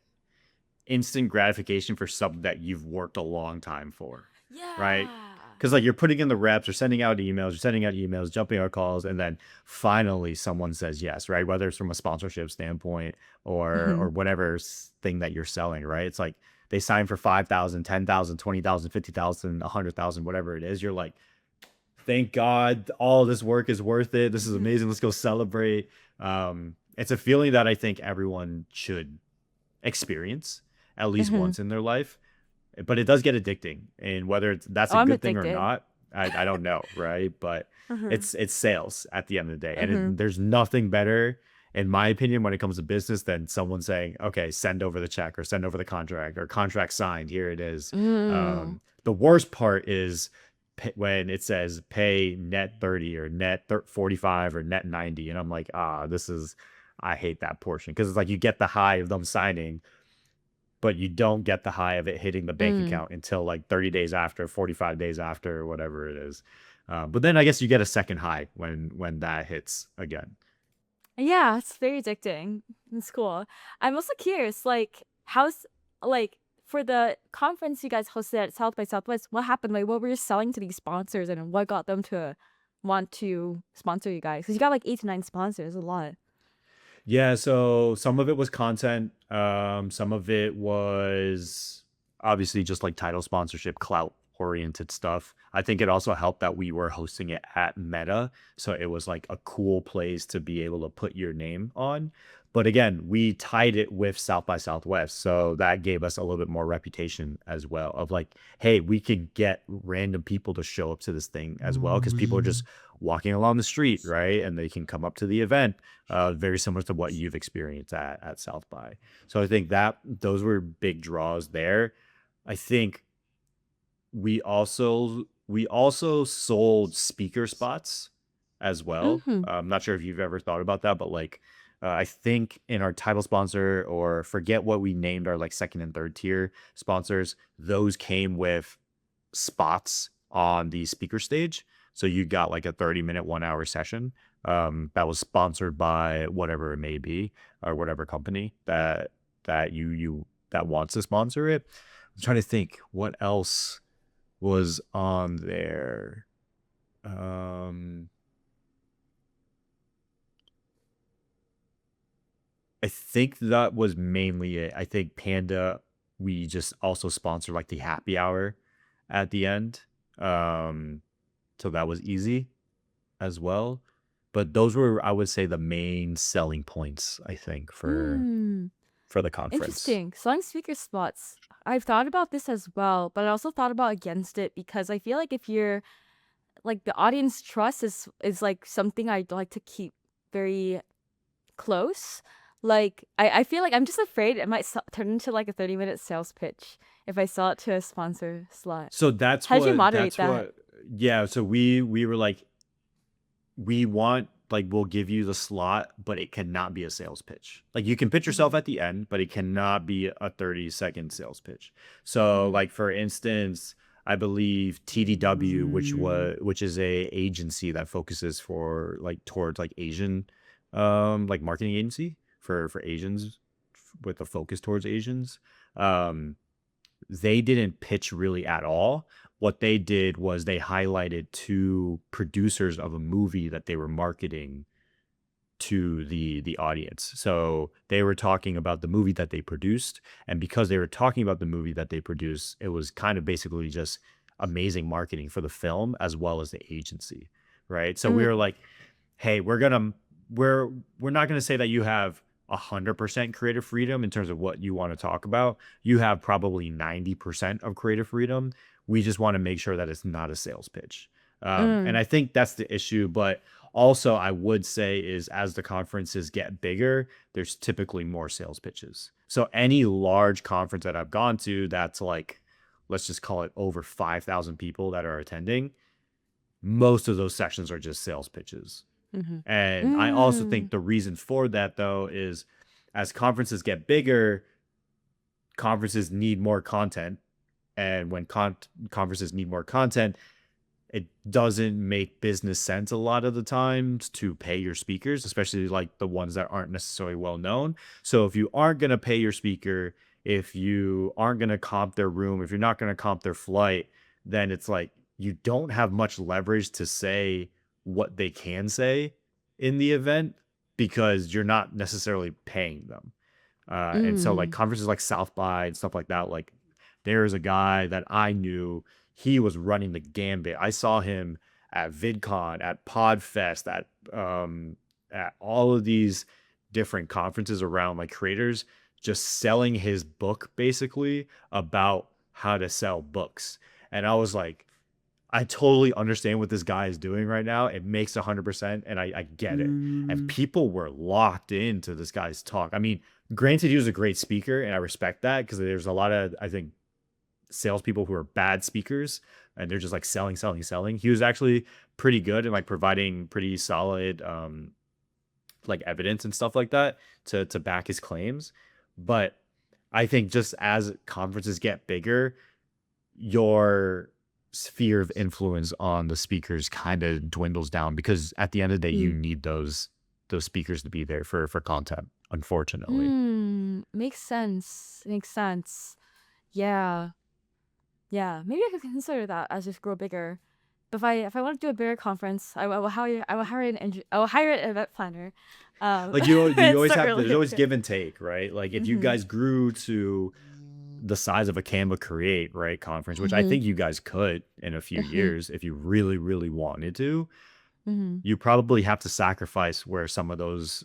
S2: instant gratification for something that you've worked a long time for, right?
S1: Yeah.
S2: Because like you're putting in the reps, you're sending out emails, jumping on calls, and then finally someone says yes, right? Whether it's from a sponsorship standpoint or
S1: Hmm.
S2: whatever thing that you're selling, right? It's like they sign for 5,000, 10,000, 20,000, 50,000, 100,000, whatever it is. You're like, thank God all this work is worth it. This is
S1: Hmm.
S2: amazing. Let's go celebrate. It's a feeling that I think everyone should experience at least
S1: Hmm.
S2: once in their life, but it does get addicting, and whether that's
S1: Oh,
S2: a
S1: I'm
S2: good thing or
S1: addicted.
S2: not, I don't know, right? But
S1: Hmm.
S2: it's sales at the end of the day, and
S1: Hmm.
S2: there's nothing better in my opinion, when it comes to business, than someone saying, okay, send over the check or send over the contract or contract signed. Here it is.
S1: Mm.
S2: The worst part is when it says pay net 30 or net 45 or net 90. And I'm like, I hate that portion because it's like you get the high of them signing, but you don't get the high of it hitting the bank
S1: Mm.
S2: account until like 30 days after, 45 days after, or whatever it is. But then I guess you get a second high when that hits again.
S1: Yeah, it's very addicting. It's cool. I'm also curious, like, how's like for the conference you guys hosted at South by Southwest, what happened? Like, what were you selling to these sponsors, and what got them to want to sponsor you guys? Because you got like 8 to 9 sponsors, a lot.
S2: Yeah, so some of it was content. Some of it was obviously just like title sponsorship, clout oriented stuff. I think it also helped that we were hosting it at Meta, so it was like a cool place to be able to put your name on. But again, we tied it with South by Southwest, so that gave us a little bit more reputation as well of like, hey, we could get random people to show up to this thing as well because people are just walking along the street, right? And they can come up to the event, very similar to what you've experienced at South by. So I think that those were big draws there. I think we also sold speaker spots as well.
S1: Mm-hmm.
S2: I'm not sure if you've ever thought about that, but like I think in our title sponsor, or forget what we named our like second and third tier sponsors, those came with spots on the speaker stage. So you got like a 30-minute, 1 hour session that was sponsored by whatever it may be, or whatever company that wants to sponsor it. I'm trying to think what else was on there. Um, I think that was mainly it. I think Panda, we just also sponsored like the happy hour at the end. Um, so that was easy as well. But those were, I would say, the main selling points, I think,
S1: Mm.
S2: for the conference.
S1: Interesting. Selling speaker spots. I've thought about this as well, but I also thought about against it because I feel like if you're like the audience trust is like something I'd like to keep very close. Like I feel like I'm just afraid it might turn into like a 30-minute sales pitch if I sell it to a sponsor slot.
S2: So that's
S1: How did you
S2: what
S1: moderate
S2: that's
S1: that?
S2: what yeah, so we were like, we want, like, we'll give you the slot, but it cannot be a sales pitch. Like, you can pitch yourself
S1: Mm-hmm.
S2: at the end, but it cannot be a 30-second sales pitch. So
S1: Mm-hmm.
S2: like for instance, I believe TDW, which is a agency that focuses for like towards like Asian, like marketing agency for Asians, with a focus towards Asians. um they didn't pitch really at all. What they did was they highlighted two producers of a movie that they were marketing to the audience. So they were talking about the movie that they produced, and because they were talking about the movie that they produced, it was kind of basically just amazing marketing for the film as well as the agency, right? So we
S1: Mm.
S2: were like, hey, we're not gonna say that you have 100% creative freedom in terms of what you want to talk about. You have probably 90% of creative freedom. We just want to make sure that it's not a sales pitch. And
S1: Mm.
S2: I think that's the issue. But also, I would say is as the conferences get bigger, there's typically more sales pitches. So any large conference that I've gone to, that's like, let's just call it over 5,000 people that are attending, most of those sessions are just sales pitches.
S1: Mm-hmm.
S2: And I also
S1: Mm.
S2: think the reason for that, though, is as conferences get bigger, conferences need more content. And when conferences need more content, it doesn't make business sense a lot of the times to pay your speakers, especially like the ones that aren't necessarily well known. So if you aren't going to pay your speaker, if you aren't going to comp their room, if you're not going to comp their flight, then it's like you don't have much leverage to say what they can say in the event because you're not necessarily paying them. And so like
S1: Mm.
S2: conferences like South by and stuff like that, like there's a guy that I knew, he was running the gambit. I saw him at VidCon, at PodFest, at all of these different conferences around like creators, just selling his book basically about how to sell books. And I was like, I totally understand what this guy is doing right now. It makes 100%, and I get it. And people were locked into this guy's talk. I mean, granted, he was a great speaker, and I respect that because there's a lot of, I think, salespeople who are bad speakers and they're just like selling, selling, selling. He was actually pretty good and like providing pretty solid like evidence and stuff like that to back his claims. But I think just as conferences get bigger, your sphere of influence on the speakers kind of dwindles down because at the end of the day you
S1: Mm.
S2: need those speakers to be there for content, unfortunately.
S1: Makes sense. Makes sense. Yeah. Yeah. Maybe I could consider that as just grow bigger. But if I want to do a bigger conference, I will hire an event planner.
S2: Like you
S1: And
S2: always
S1: start
S2: have
S1: early.
S2: there's always give and take, right? Like if you
S1: Mhm.
S2: guys grew to the size of a Canva Create, right, conference, which I
S1: Mhm.
S2: think you guys could in a few
S1: Mhm.
S2: years if you really, really wanted to,
S1: Mhm.
S2: you probably have to sacrifice where some of those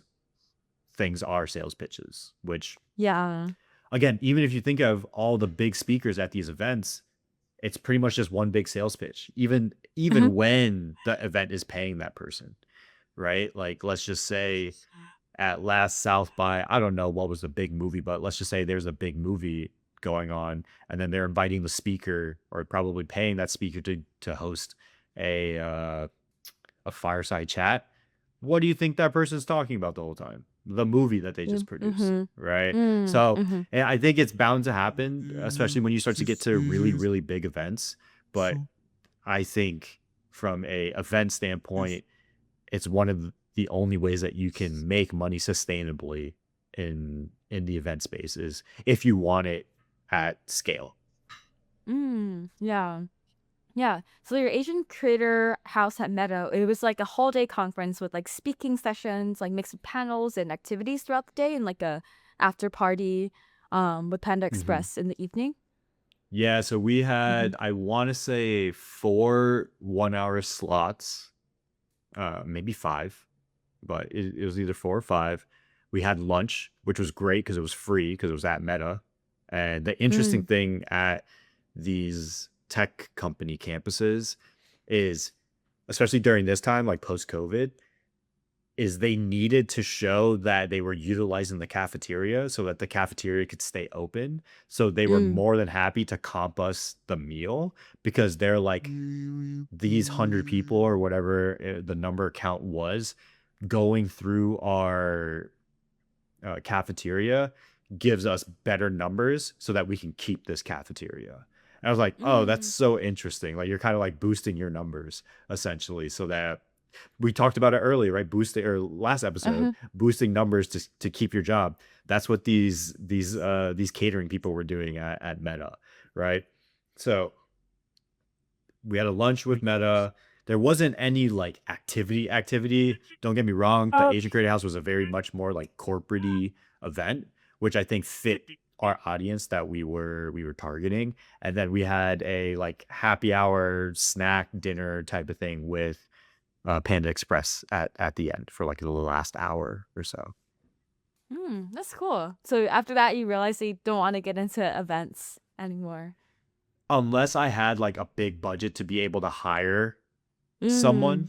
S2: things are sales pitches, which
S1: Yeah.
S2: again, even if you think of all the big speakers at these events, it's pretty much just one big sales pitch,
S1: Mhm.
S2: even when the event is paying that person, right? Like let's just say at last South by, I don't know what was the big movie, but let's just say there's a big movie going on, and then they're inviting the speaker or probably paying that speaker to host a fireside chat. What do you think that person's talking about the whole time? The movie that they just produced,
S1: Mhm.
S2: right? So,
S1: Mhm.
S2: and I think it's bound to happen, especially when you start to get to really, really big events. But I think from a event standpoint, it's one of the only ways that you can make money sustainably in the event spaces if you want it at scale.
S1: Yeah. Yeah. So your Asian creator house at Meadow, it was like a whole day conference with like speaking sessions, like mixed with panels and activities throughout the day and like a after party with Panda
S2: hmm
S1: Express in the evening.
S2: Yeah, so we
S1: Mm-hmm.
S2: had, I want to say, 4 1 hour slots, maybe five, but it was either 4 or 5. We had lunch, which was great because it was free because it was at Meta. And the interesting
S1: Mm.
S2: thing at these tech company campuses is, especially during this time, like post COVID, is they needed to show that they were utilizing the cafeteria so that the cafeteria could stay open. So they were
S1: Mm.
S2: more than happy to comp us the meal because they're like, these 100 people or whatever the number count was going through our cafeteria gives us better numbers so that we can keep this cafeteria. And I was like, oh, that's
S1: Mm.
S2: so interesting. Like you're kind of like boosting your numbers essentially so that we talked about it earlier, right? Boosting or last episode,
S1: Uh-huh.
S2: boosting numbers to keep your job. That's what these catering people were doing at Meta, right? So we had a lunch with Meta. There wasn't any like activity. Don't get me wrong. The
S1: Oh.
S2: Asian Creative House was a very much more like corporate event, which I think fit our audience that we were targeting. And then we had a like happy hour snack dinner type of thing with Panda Express at the end for like the last hour or so.
S1: That's cool. So after that, you realize that you don't want to get into events anymore.
S2: Unless I had like a big budget to be able to hire
S1: Mm.
S2: someone,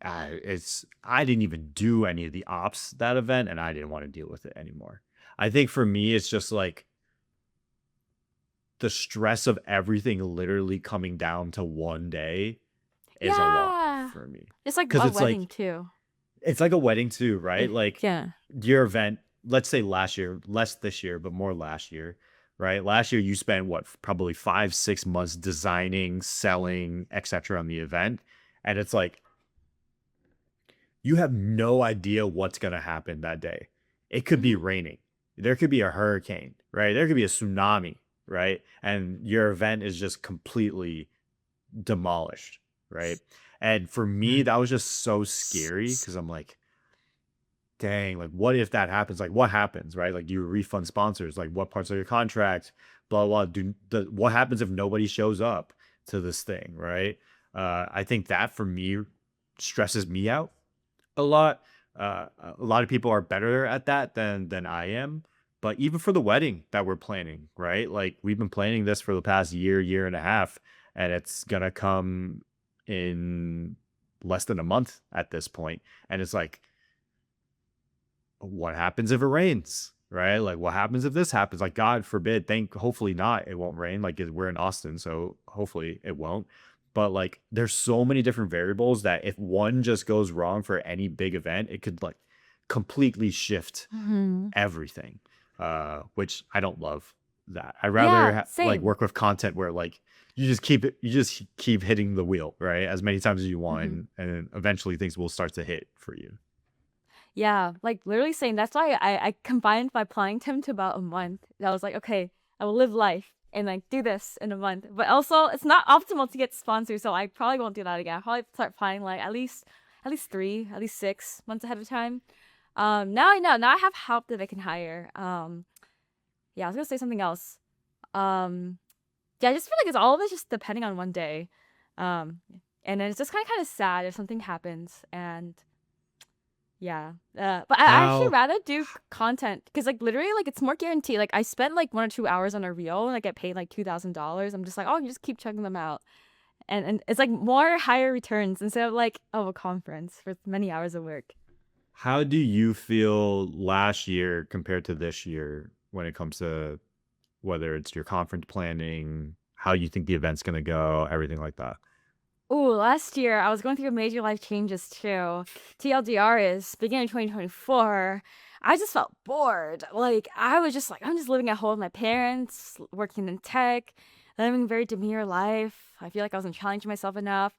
S2: it's I didn't even do any of the ops that event, and I didn't want to deal with it anymore. I think for me, it's just like the stress of everything literally coming down to one day is a lot
S1: Yeah.
S2: for me
S1: It's like
S2: because
S1: a wedding too.
S2: it's like a wedding too,
S1: Eh,
S2: right? Like
S1: yeah.
S2: your event, let's say last year, less this year, but more last year, right? Last year you spent what, probably 5 6 months designing, selling, etc. on the event, and it's like you have no idea what's going to happen that day. It could be
S1: Mhm.
S2: raining. There could be a hurricane, right? There could be a tsunami, right? And your event is just completely demolished, right? And for me, that was just so scary because I'm like, dang, like what if that happens? Like what happens, right? Like do you refund sponsors? Like what parts of your contract? Blah blah. What happens if nobody shows up to this thing, right? I think that for me stresses me out a lot. A lot of people are better at that than I am. But even for the wedding that we're planning, right? Like we've been planning this for the past year, year and a half, and it's gonna come in less than a month at this point. And it's like, what happens if it rains? Right? Like, what happens if this happens? Like, God forbid, hopefully not, it won't rain. Like, we're in Austin, so hopefully it won't. But like, there's so many different variables that if one just goes wrong for any big event, it could like completely shift
S1: Mhm.
S2: everything. Which I don't love that. I rather
S1: Yeah,
S2: like
S1: same.
S2: work with content where like you just keep hitting the wheel, right? As many times as you want,
S1: Mhm.
S2: and then eventually things will start to hit for you.
S1: Yeah, like literally same. That's why I combined my planning time to about a month. I was like, okay, I will live life and like do this in a month. But also, it's not optimal to get sponsors, so I probably won't do that again. I'll probably start planning like at least 3, at least 6 months ahead of time. Now I know. Now I have help that I can hire. Yeah, I was gonna say something else. Um, yeah, I just feel like it's all of it just depending on one day. Um, and then it's just kind of sad if something happens and yeah. But I actually
S2: How
S1: rather do content because like literally like it's more guaranteed. Like I spent like 1 or 2 hours on a reel and I get paid like $2,000. I'm just like, oh, you just keep checking them out. And it's like more higher returns instead of like, oh, a conference for many hours of work.
S2: how do you feel last year compared to this year when it comes to whether it's your conference planning, how you think the event's gonna go, everything like that?
S1: Ooh, last year I was going through major life changes too. TLDR is beginning of 2024. I just felt bored. Like I was just like I'm just living at home with my parents, working in tech, living a very demure life. I feel like I wasn't challenging myself enough.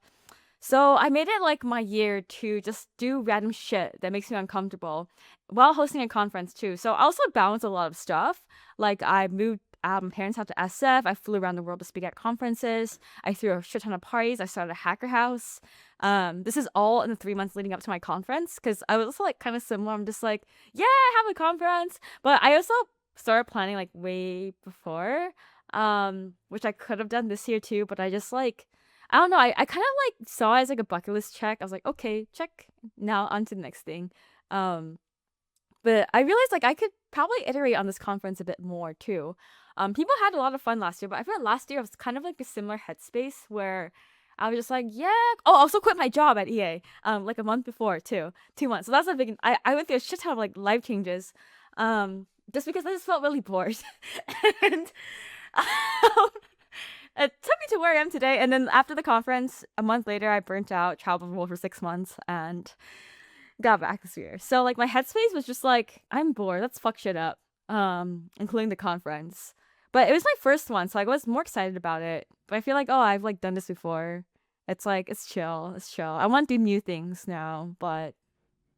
S1: So I made it like my year to just do random shit that makes me uncomfortable while hosting a conference too. So I also balanced a lot of stuff. Like I moved my parents out to SF. I flew around the world to speak at conferences. I threw a shit ton of parties. I started a hacker house. This is all in the 3 months leading up to my conference because I was also like kind of similar. I'm just like, yeah, I have a conference, but I also started planning like way before, which I could have done this year too. But I just like I don't know. I kind of like saw it as like a bucket list check. I was like, okay, check. Now on to the next thing. Um, but I realized like I could probably iterate on this conference a bit more too. People had a lot of fun last year, but I feel like last year I was kind of like a similar headspace where I was just like, yeah. Oh, I also quit my job at EA. Like a month before too, 2 months. So that's a big. I went through a shit ton of like life changes. Just because I just felt really bored, and it took me to where I am today. And then after the conference, a month later, I burnt out, traveled for 6 months, and got back this year. So like my headspace was just like, I'm bored. Let's fuck shit up. Including the conference. But it was my first one, so I was more excited about it. But I feel like, oh, I've like done this before. It's like it's chill. It's chill. I want to do new things now, but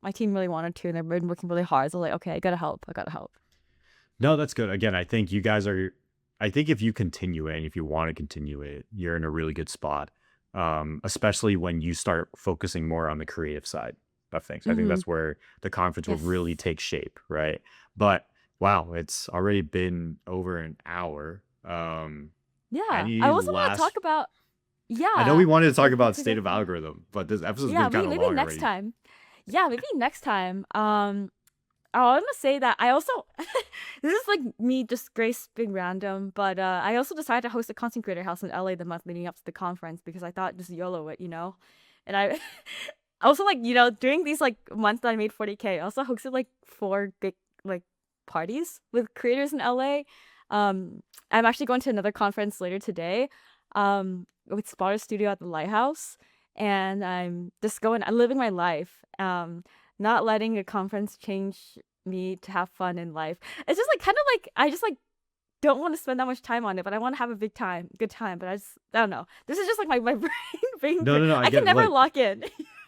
S1: my team really wanted to, and they've been working really hard. So like, okay, I gotta help. I gotta help.
S2: No, that's good. Again, I think you guys are. I think if you continue it and if you want to continue it, you're in a really good spot. Especially when you start focusing more on the creative side of things. I think
S1: Mm-hmm.
S2: that's where the conference will
S1: Yes.
S2: really take shape, right? But wow, it's already been over an hour.
S1: Yeah. I
S2: Any
S1: also want to talk
S2: last?
S1: about.
S2: I know we
S1: Yeah.
S2: wanted to talk
S1: If we
S2: about
S1: could
S2: state
S1: get
S2: of
S1: there.
S2: algorithm, but this episode's
S1: Yeah,
S2: been kind
S1: maybe
S2: of
S1: maybe
S2: long
S1: next
S2: already.
S1: time. Yeah, maybe next time. I want to say that I also this is like me just grace being random, but I also decided to host a content creator house in LA the month leading up to the conference because I thought just YOLO it. And I also like, during these like months that I made 40K, I also hosted like 4 big like parties with creators in LA. I'm actually going to another conference later today, with Spotter Studio at the Lighthouse, and I'm just I'm living my life. Not letting a conference change me to have fun in life. It's just like kind of like I just like don't want to spend that much time on it, but I want to have a good time. But I don't know. This is just like my brain
S2: No, no, no. I
S1: I can
S2: get it.
S1: never lock in.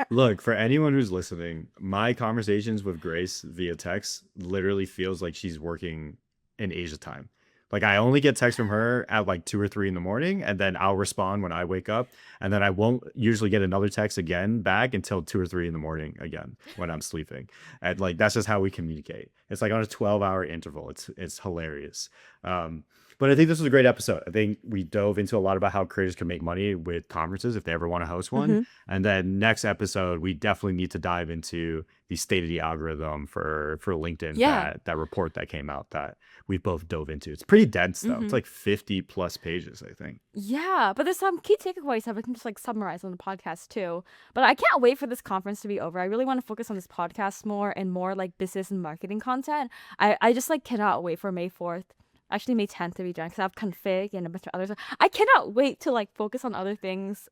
S2: Look, for anyone who's listening, my conversations with Grace via text literally feels like she's working in Asia time. Like I only get text from her at like 2 or 3 in the morning, and then I'll respond when I wake up, and then I won't usually get another text again back until 2 or 3 in the morning again when I'm sleeping. And like that's just how we communicate. It's like on a 12-hour interval. It's hilarious. Um, But I think this was a great episode. I think we dove into a lot about how creators can make money with conferences if they ever want to host one.
S1: Hmm.
S2: And then next episode, we definitely need to dive into the state of the algorithm for LinkedIn,
S1: Yeah.
S2: that report that came out that we both dove into. It's pretty dense though. It's
S1: Hmm.
S2: like 50 plus pages, I think.
S1: Yeah, but there's some key takeaways that we can just like summarize on the podcast too. But I can't wait for this conference to be over. I really want to focus on this podcast more and more like business and marketing content. I just like cannot wait for May 4th. Actually, May 10th to be done because I have config and a bunch of others. I cannot wait to like focus on other things.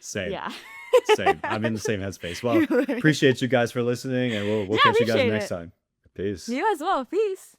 S2: Same.
S1: Yeah.
S2: Same. I'm in the same headspace. Well, appreciate you guys for listening, and we'll
S1: Yeah,
S2: catch you guys
S1: appreciate
S2: next
S1: it.
S2: time. Peace.
S1: You as well. Peace.